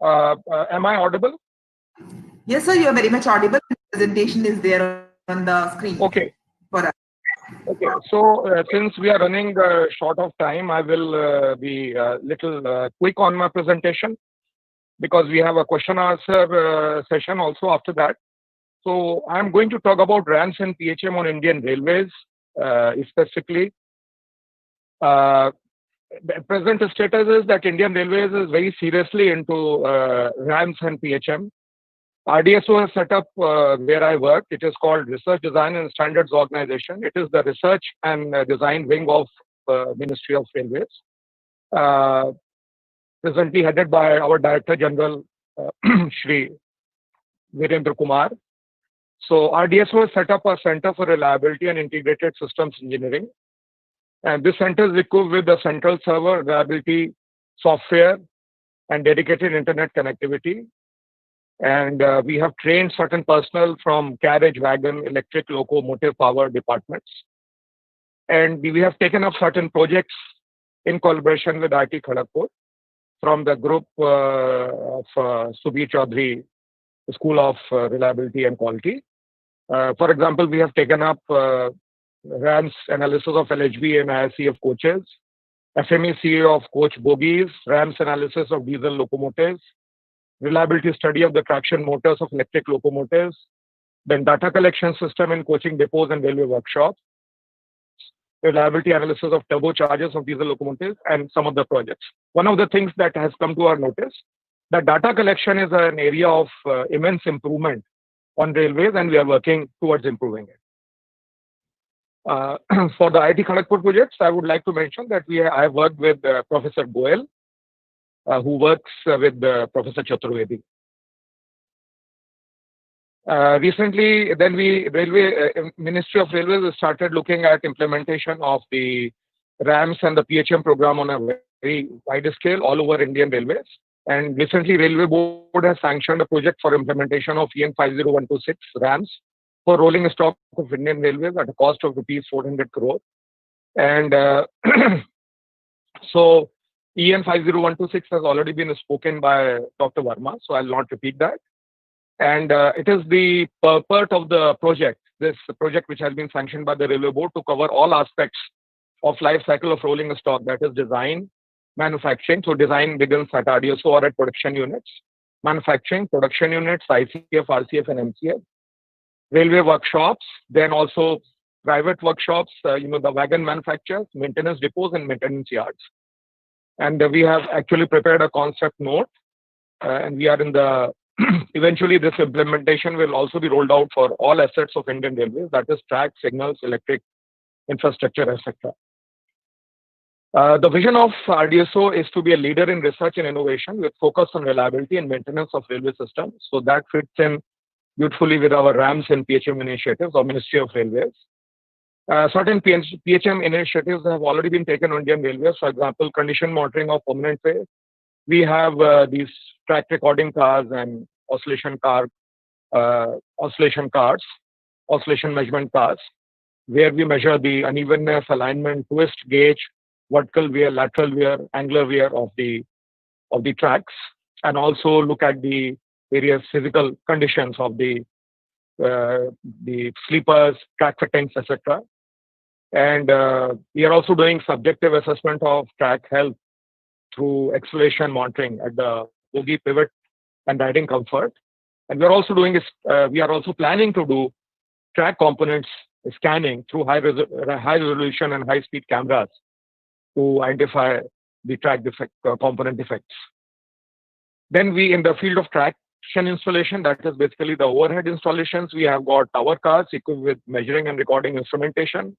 Am I audible? Yes, sir, you are very much audible. The presentation is there on the screen. Okay. For us. Okay, so since we are running short of time, I will be a little quick on my presentation because we have a question answer session also after that. So I'm going to talk about RAMS and PHM on Indian Railways specifically. The present status is that Indian Railways is very seriously into RAMS and PHM. RDSO has set up where I work. It is called Research Design and Standards Organization. It is the research and design wing of Ministry of Railways. Presently headed by our Director General, Shri Virendra Kumar. So RDSO has set up a Center for Reliability and Integrated Systems Engineering. And this center is equipped with a central server, reliability software, and dedicated internet connectivity. And we have trained certain personnel from carriage, wagon, electric, locomotive power departments. And we have taken up certain projects in collaboration with IIT Kharagpur from the group of Subir Chaudhary School of Reliability and Quality. For example, we have taken up RAMS analysis of LHB and ISCF coaches, FMECA of coach bogies, RAMS analysis of diesel locomotives, reliability study of the traction motors of electric locomotives, then data collection system in coaching depots and railway workshops, reliability analysis of turbochargers of diesel locomotives, and some other projects. One of the things that has come to our notice, that data collection is an area of immense improvement on railways, and we are working towards improving it. For the IIT Kharagpur projects, I would like to mention that I have worked with Professor Goel, who works with Professor Chaturvedi. Recently, then Ministry of Railways started looking at implementation of the RAMS and the PHM program on a very wide scale all over Indian Railways. And recently, Railway Board has sanctioned a project for implementation of EN 50126 RAMS for rolling stock of Indian Railways at a cost of rupees 400 crore. And so EN 50126 has already been spoken by Dr. Verma, so I'll not repeat that. And it is the purpose of the project, this project which has been sanctioned by the Railway Board, to cover all aspects of life cycle of rolling stock, that is design, manufacturing. So design begins at RDSO or at production units, manufacturing, production units, ICF, RCF, and MCF, railway workshops, then also private workshops, the wagon manufacturers, maintenance depots, and maintenance yards. And we have actually prepared a concept note, and we are in the eventually this implementation will also be rolled out for all assets of Indian Railways, that is track, signals, electric infrastructure, etc. The vision of RDSO is to be a leader in research and innovation with focus on reliability and maintenance of railway systems. So that fits in beautifully with our RAMS and PHM initiatives of Ministry of Railways. Certain PHM initiatives have already been taken on Indian Railways. For example, condition monitoring of permanent way. We have these track recording cars and oscillation measurement cars, where we measure the unevenness, alignment, twist, gauge, vertical wear, lateral wear, angular wear of the tracks, and also look at the various physical conditions of the sleepers, track fittings, etc. And we are also doing subjective assessment of track health through acceleration monitoring at the bogie pivot and riding comfort. And we are also planning to do track components scanning through high resolution and high speed cameras to identify the track component defects. Then in the field of traction installation, that is basically the overhead installations, we have got tower cars equipped with measuring and recording instrumentation.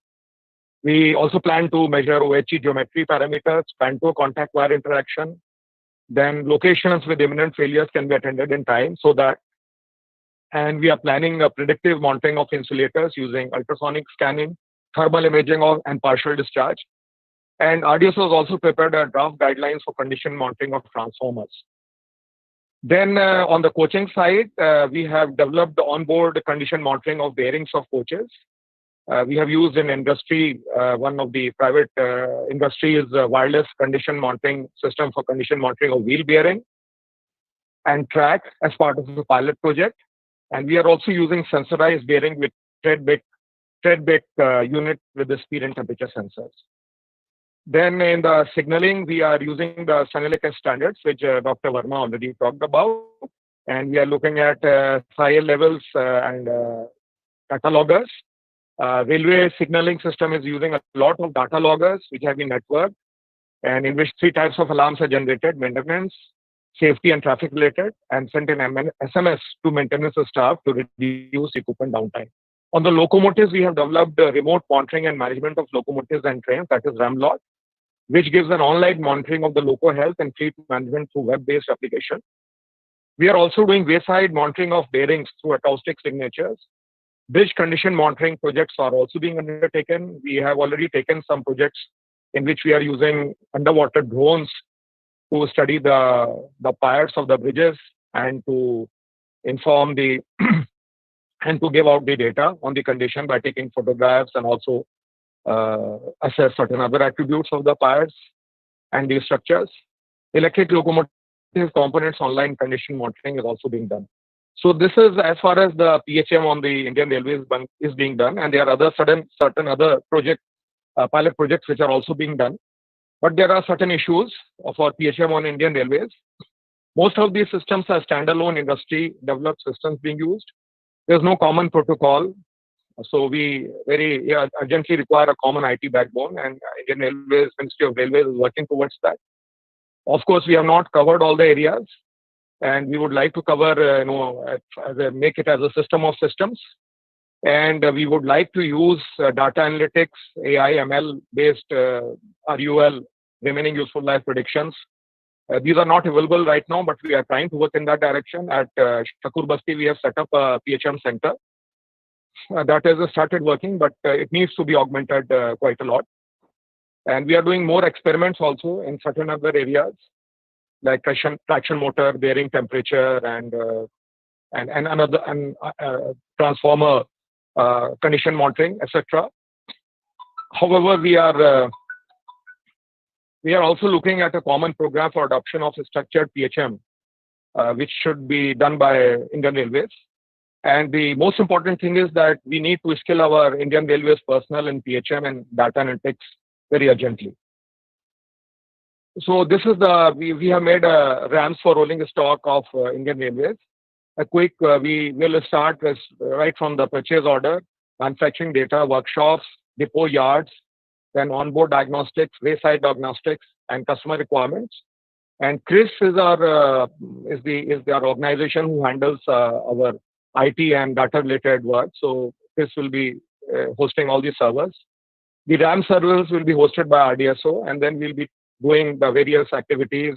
We also plan to measure OHE geometry parameters, PANTO contact wire interaction. Then locations with imminent failures can be attended in time and we are planning a predictive monitoring of insulators using ultrasonic scanning, thermal imaging and partial discharge. And RDSO has also prepared a draft guidelines for condition monitoring of transformers. Then on the coaching side, we have developed the onboard condition monitoring of bearings of coaches. We have used in industry, one of the private industries, wireless condition monitoring system for condition monitoring of wheel bearing and track as part of the pilot project. And we are also using sensorized bearing with tread bit unit with the speed and temperature sensors. Then in the signaling, we are using the Senelec standards, which Dr. Verma already talked about. And we are looking at SIL levels and data loggers. Railway signaling system is using a lot of data loggers, which have been networked, and in which 3 types of alarms are generated: maintenance, safety, and traffic related, and sent in SMS to maintenance staff to reduce equipment downtime. On the locomotives, we have developed remote monitoring and management of locomotives and trains, that is RAMLOT, which gives an online monitoring of the loco health and fleet management through web-based application. We are also doing wayside monitoring of bearings through acoustic signatures. Bridge condition monitoring projects are also being undertaken. We have already taken some projects in which we are using underwater drones to study the piers of the bridges and to inform and to give out the data on the condition by taking photographs and also assess certain other attributes of the piers and the structures. Electric locomotive components online condition monitoring is also being done. So this is as far as the PHM on the Indian Railways is being done, and there are other certain other pilot projects which are also being done. But there are certain issues for PHM on Indian Railways. Most of these systems are standalone industry developed systems being used. There's no common protocol. So we very urgently require a common IT backbone, and Indian Railways, Ministry of Railways is working towards that. Of course, we have not covered all the areas, and we would like to cover, make it as a system of systems. And we would like to use data analytics, AI, ML based RUL, remaining useful life predictions. These are not available right now, but we are trying to work in that direction. At Shakur Basti, we have set up a PHM center. That has started working, but it needs to be augmented quite a lot. And we are doing more experiments also in certain other areas, like traction motor, bearing temperature, and transformer condition monitoring, etc. However, we are also looking at a common program for adoption of a structured PHM, which should be done by Indian Railways. And the most important thing is that we need to skill our Indian Railways personnel in PHM and data analytics very urgently. So this is we have made a RAMS for rolling stock of Indian Railways. A quick, we will start right from the purchase order, manufacturing data, workshops, depot yards, then onboard diagnostics, wayside diagnostics, and customer requirements. And Chris is our organization who handles our IT and data related work. So Chris will be hosting all these servers. The RAM servers will be hosted by RDSO, and then we'll be doing the various activities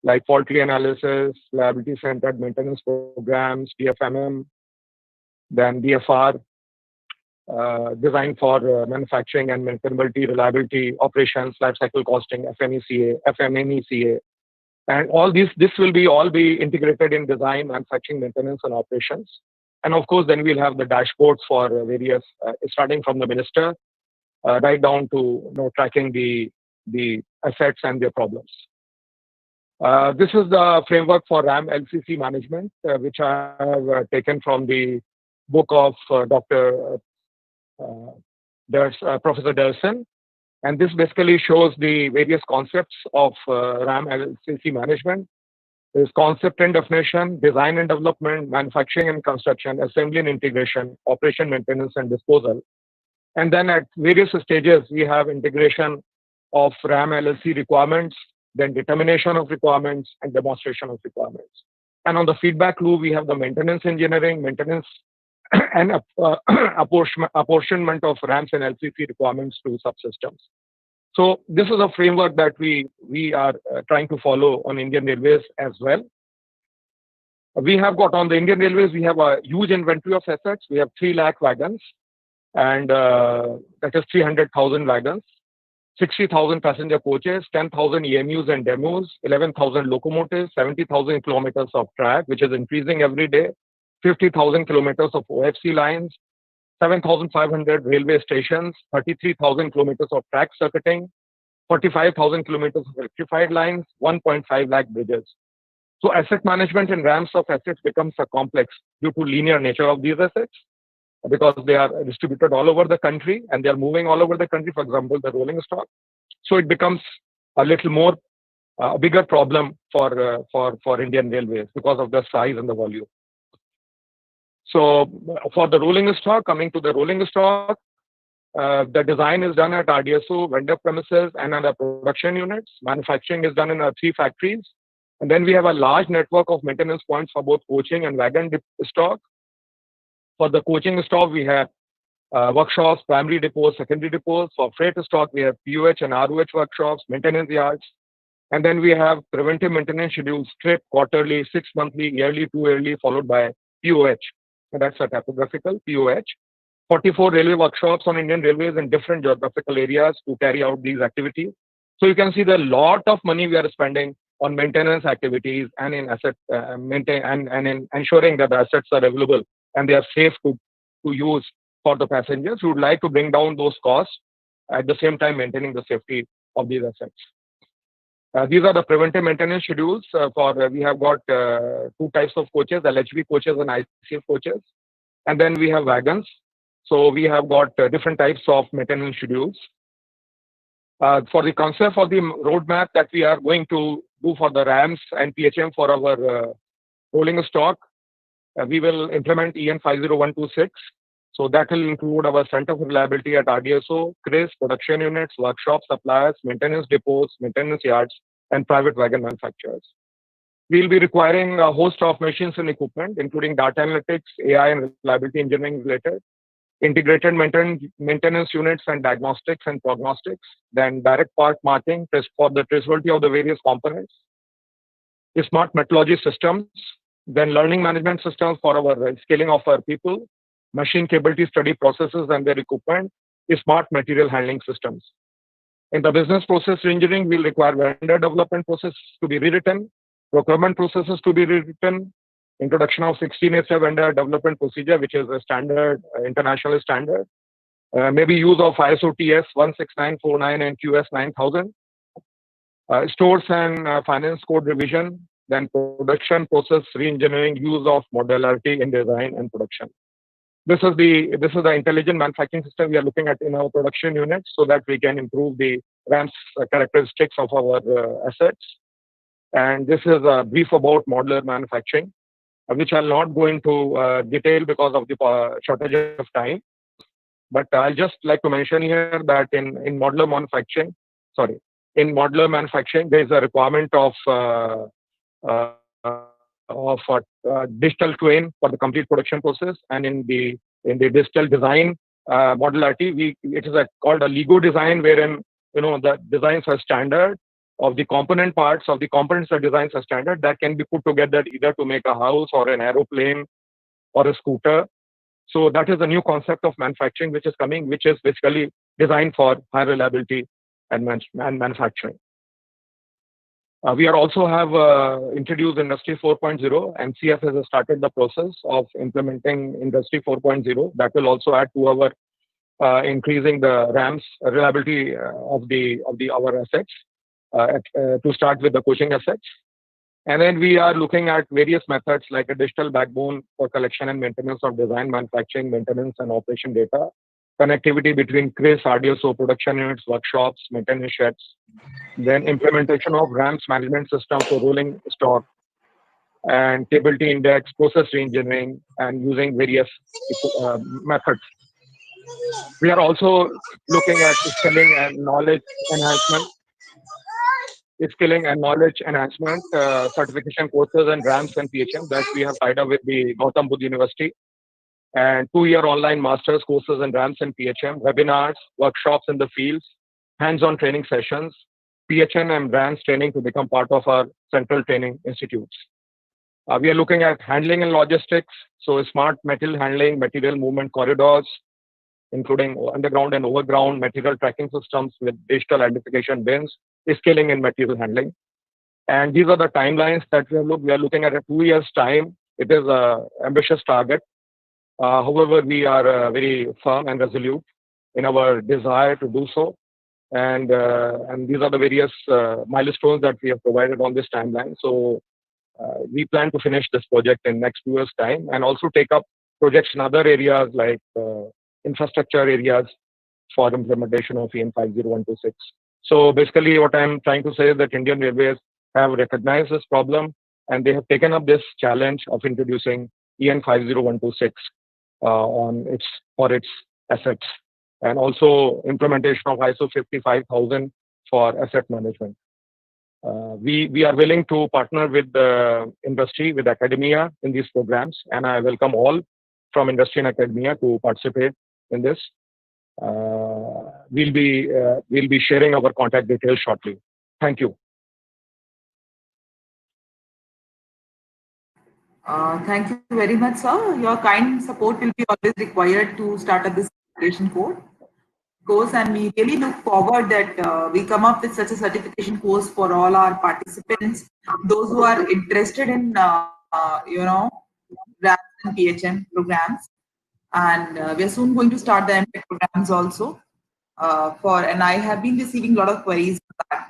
like fault tree analysis, reliability centered maintenance programs, DFMM, then DFR, design for manufacturing and maintainability, reliability, operations, lifecycle costing, FMECA, and all this will all be integrated in design, manufacturing, maintenance, and operations. And of course, then we'll have the dashboards for various, starting from the minister, right down to tracking the assets and their problems. This is the framework for RAM LCC management, which I have taken from the book of Professor Derson. And this basically shows the various concepts of RAM LCC management. There's concept and definition, design and development, manufacturing and construction, assembly and integration, operation, maintenance, and disposal. And then at various stages, we have integration of RAM LLC requirements, then determination of requirements, and demonstration of requirements. And on the feedback loop, we have the maintenance engineering, maintenance and apportionment of RAMs and LCC requirements to subsystems. So this is a framework that we are trying to follow on Indian Railways as well. We have got on the Indian Railways, we have a huge inventory of assets. We have 3 lakh wagons, and that is 300,000 wagons, 60,000 passenger coaches, 10,000 EMUs and demos, 11,000 locomotives, 70,000 kilometers of track, which is increasing every day, 50,000 kilometers of OFC lines, 7,500 railway stations, 33,000 kilometers of track circuiting, 45,000 kilometers of electrified lines, 1.5 lakh bridges. So asset management and RAMs of assets becomes a complex due to linear nature of these assets, because they are distributed all over the country and they are moving all over the country, for example, the rolling stock. So it becomes a little more, a bigger problem for Indian Railways because of the size and the volume. So for the rolling stock, coming to the rolling stock, the design is done at RDSO, vendor premises, and at the production units. Manufacturing is done in our 3 factories. And then we have a large network of maintenance points for both coaching and wagon stock. For the coaching stock, we have workshops, primary depots, secondary depots. For freight stock, we have POH and ROH workshops, maintenance yards. And then we have preventive maintenance schedules, trip, quarterly, 6 monthly, yearly, 2 yearly, followed by POH. And that's a typographical POH. 44 railway workshops on Indian Railways in different geographical areas to carry out these activities. So you can see the lot of money we are spending on maintenance activities and in asset and in ensuring that the assets are available and they are safe to use for the passengers. We would like to bring down those costs at the same time maintaining the safety of these assets. These are the preventive maintenance schedules we have got 2 types of coaches, LHV coaches and ICF coaches. And then we have wagons. So we have got different types of maintenance schedules. For the concept for the roadmap that we are going to do for the RAMS and PHM for our rolling stock. We will implement EN 50126. So that will include our Center for Reliability at RDSO, CRIS, production units, workshops, suppliers, maintenance depots, maintenance yards, and private wagon manufacturers. We'll be requiring a host of machines and equipment, including data analytics, AI, and reliability engineering related, integrated maintenance units and diagnostics and prognostics, then direct part marking for the traceability of the various components, smart methodology systems, then learning management systems for our scaling of our people, machine capability study processes and their equipment, smart material handling systems. In the business process engineering, we'll require vendor development process to be rewritten, procurement processes to be rewritten, introduction of 16HA vendor development procedure, which is a standard, international standard, maybe use of ISO TS 16949 and QS 9000, stores and finance code revision, then production process re-engineering, use of modularity in design and production. This is the intelligent manufacturing system we are looking at in our production units so that we can improve the RAMS characteristics of our assets. And this is a brief about modular manufacturing, which I'll not go into detail because of the shortage of time. But I'll just like to mention here that in modular manufacturing, there is a requirement of digital twin for the complete production process, and in the digital design modularity, it is called a Lego design, wherein the designs are standard of the component parts of the components that designs are standard that can be put together either to make a house or an aeroplane or a scooter. So that is a new concept of manufacturing which is coming, which is basically designed for high reliability and manufacturing. We also have introduced Industry 4.0. MCF has started the process of implementing Industry 4.0. That will also add to our increasing the RAMS reliability of our assets. To start with the coaching assets. And then we are looking at various methods like a digital backbone for collection and maintenance of design, manufacturing, maintenance, and operation data, connectivity between CRIS, RDSO, production units, workshops, maintenance sheds, then implementation of RAMS management system for rolling stock, and capability index, process reengineering, and using various methods. We are also looking at skilling and knowledge enhancement. Certification courses and RAMS and PHM that we have tied up with the Gautam Buddha University, and 2-year online master's courses in RAMS and PHM, webinars, workshops in the fields, hands-on training sessions, PHM and RAMS training to become part of our central training institutes. We are looking at handling and logistics, so smart material handling, material movement corridors, including underground and overground material tracking systems with digital identification bins, scaling in material handling. And these are the timelines that we are looking at 2 years' time. It is an ambitious target. However, we are very firm and resolute in our desire to do so. And these are the various milestones that we have provided on this timeline. So we plan to finish this project in next 2 years' time and also take up projects in other areas like infrastructure areas for implementation of EN 50126. So basically what I'm trying to say is that Indian Railways have recognized this problem and they have taken up this challenge of introducing EN 50126 for its assets, and also implementation of ISO 55000 for asset management. We are willing to partner with the industry, with academia in these programs, and I welcome all from industry and academia to participate in this. We'll be sharing our contact details shortly. Thank you. Thank you very much, sir. Your kind support will be always required to start up this certification course, and we really look forward that we come up with such a certification course for all our participants, those who are interested in RAMS and PHM programs. And we are soon going to start the MTech programs also. And I have been receiving a lot of queries for that.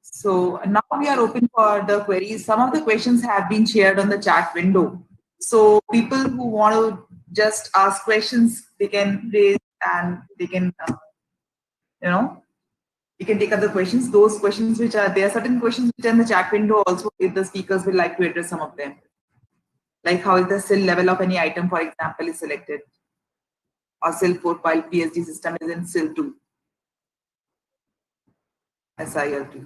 So now we are open for the queries. Some of the questions have been shared on the chat window. So people who want to just ask questions, they can raise and they can, we can take other questions. Those questions which are there, certain questions which are in the chat window also, if the speakers would like to address some of them. Like how is the SIL level of any item, for example, is selected, or SIL 4 while PSD system is in SIL 2, SIL 2.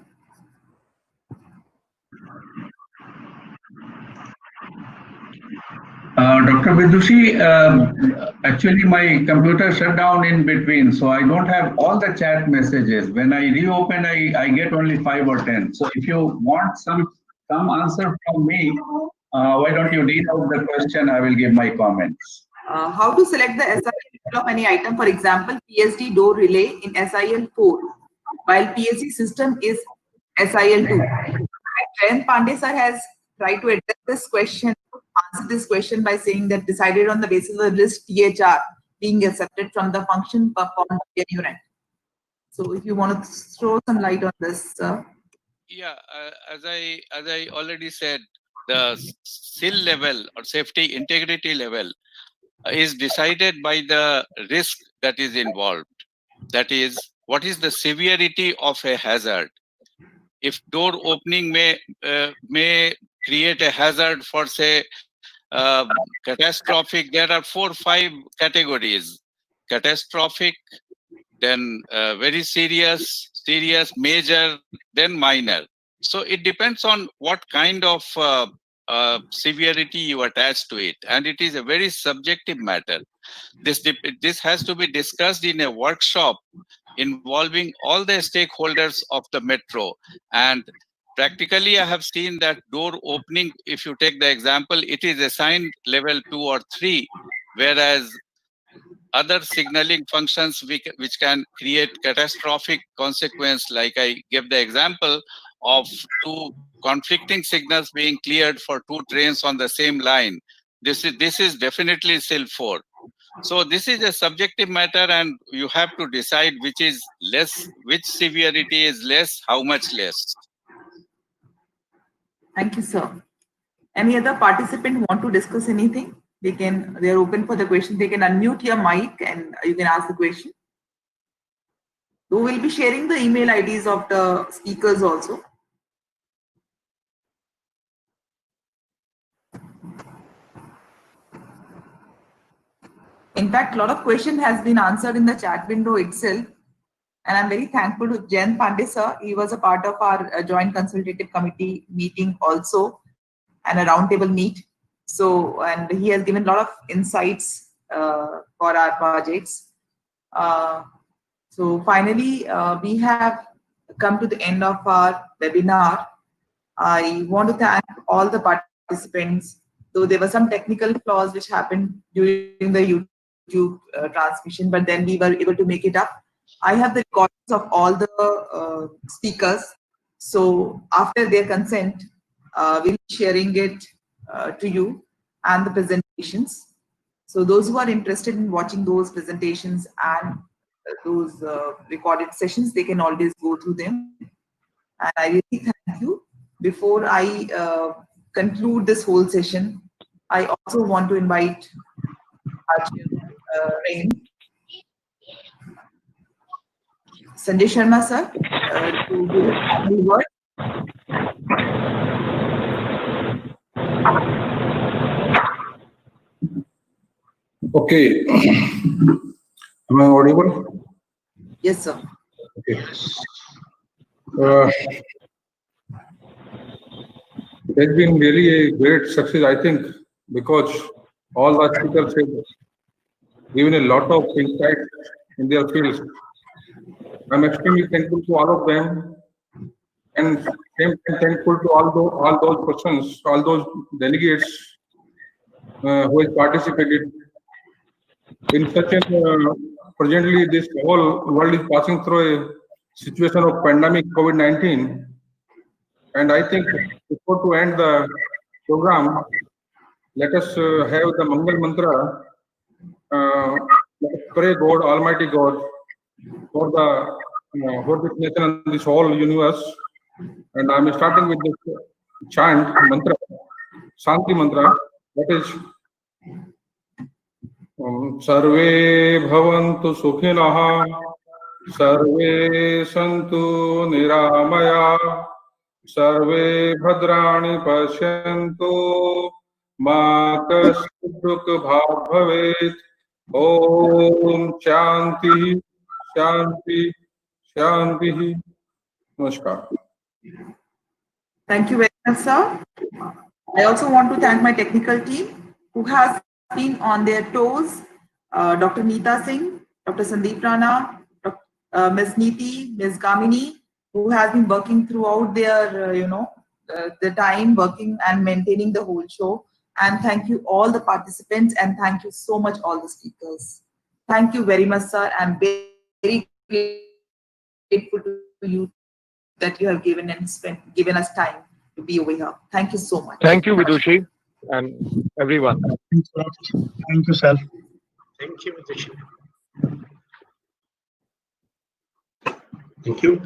Dr. Vidushi, actually my computer shut down in between, so I don't have all the chat messages. When I reopen, I get only 5 or 10. So if you want some answer from me, why don't you read out the question? I will give my comments. How to select the SIL level of any item, for example, PSD door relay in SIL 4, while PSD system is SIL 2. Jayant Pandey sir has tried to address this question, answer this question by saying that decided on the basis of the list THR being accepted from the function performed by a unit. So if you want to throw some light on this, sir. Yeah, as I already said, the SIL level or safety integrity level is decided by the risk that is involved. That is, what is the severity of a hazard? If door opening may create a hazard for, say, catastrophic, there are 4 or 5 categories: catastrophic, then very serious, major, then minor. So it depends on what kind of severity you attach to it, and it is a very subjective matter. This has to be discussed in a workshop involving all the stakeholders of the metro. And practically, I have seen that door opening, if you take the example, it is assigned level 2 or 3, whereas other signaling functions which can create catastrophic consequence, like I gave the example of 2 conflicting signals being cleared for 2 trains on the same line. This is definitely SIL 4. So this is a subjective matter, and you have to decide which is less, which severity is less, how much less. Thank you, sir. Any other participant want to discuss anything? They're open for the question. They can unmute your mic and you can ask the question. So we'll be sharing the email IDs of the speakers also. In fact, a lot of question has been answered in the chat window itself. And I'm very thankful to Jayant Pandey sir. He was a part of our joint consultative committee meeting also, and a roundtable meet. So, and he has given a lot of insights for our projects. So finally, we have come to the end of our webinar. I want to thank all the participants, though there were some technical flaws which happened during the YouTube transmission, but then we were able to make it up. I have the recordings of all the speakers. So after their consent, we'll be sharing it to you and the presentations. So those who are interested in watching those presentations and those recorded sessions, they can always go through them. And I really thank you. Before I conclude this whole session, I also want to invite Rain, Sanjay Sharma sir, to give his final word. Okay. Am I audible? Yes, sir. Okay. It has been really a great success, I think, because all the speakers have given a lot of insight in their fields. I'm extremely thankful to all of them, and thankful to all those persons, all those delegates who have participated in such a presently this whole world is passing through a situation of pandemic COVID-19, and I think before to end the program, let us have the Mangal Mantra. Let us pray God, Almighty God, for this nation and this whole universe. And I'm starting with this chant mantra, Shanti mantra. That is Sarve Bhavantu Sukhinah सर्वे सन्तु निरामया सर्वे भद्राणि पश्यन्तु मा कश्चित् दुःखभाग् भवेत् ॐ शान्ति शान्ति शान्तिः नमस्कार Thank you very much, sir. I also want to thank my technical team who has been on their toes. Dr. Neeta Singh, Dr. Sandeep Rana, Ms. Neeti, Ms. Gamini, who has been working throughout their, the time working and maintaining the whole show. And thank you all the participants and thank you so much all the speakers. Thank you very much, sir. I'm very grateful to you that you have given us time to be over here. Thank you so much. Thank you, Vidushi, and everyone. Thanks a lot. Thank you, sir. Thank you, Vidushi. Thank you.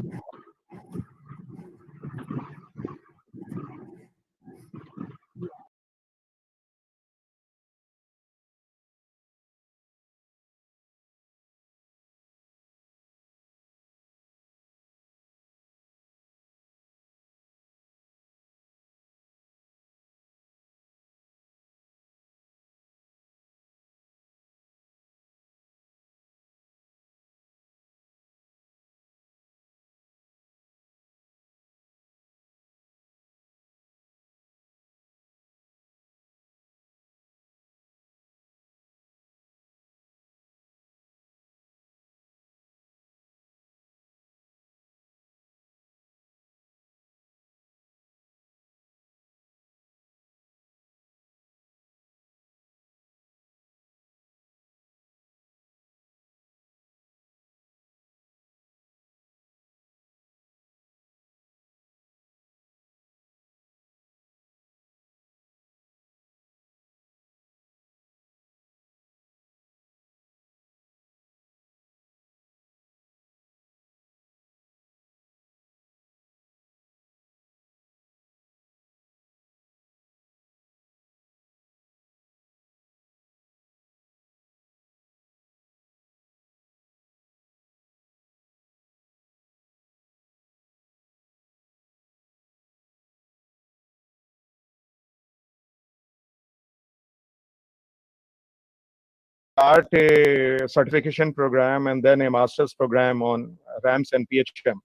Start a certification program and then a master's program on RAMS and PHM.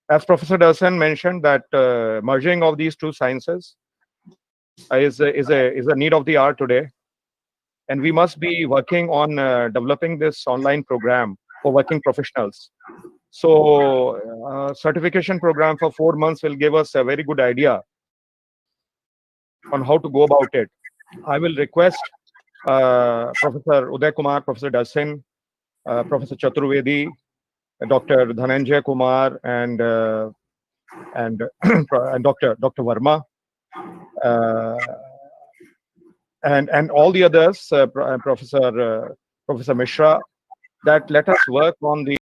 As Professor Darsan mentioned, that merging of these two sciences is a need of the hour today, and we must be working on developing this online program for working professionals. So, certification program for 4 months will give us a very good idea on how to go about it. I will request Professor Uday Kumar, Professor Darsan, Professor Chaturvedi, Dr. Dhananjay Kumar, and and Dr. Verma, and all the others, Professor Mishra, that let us work on the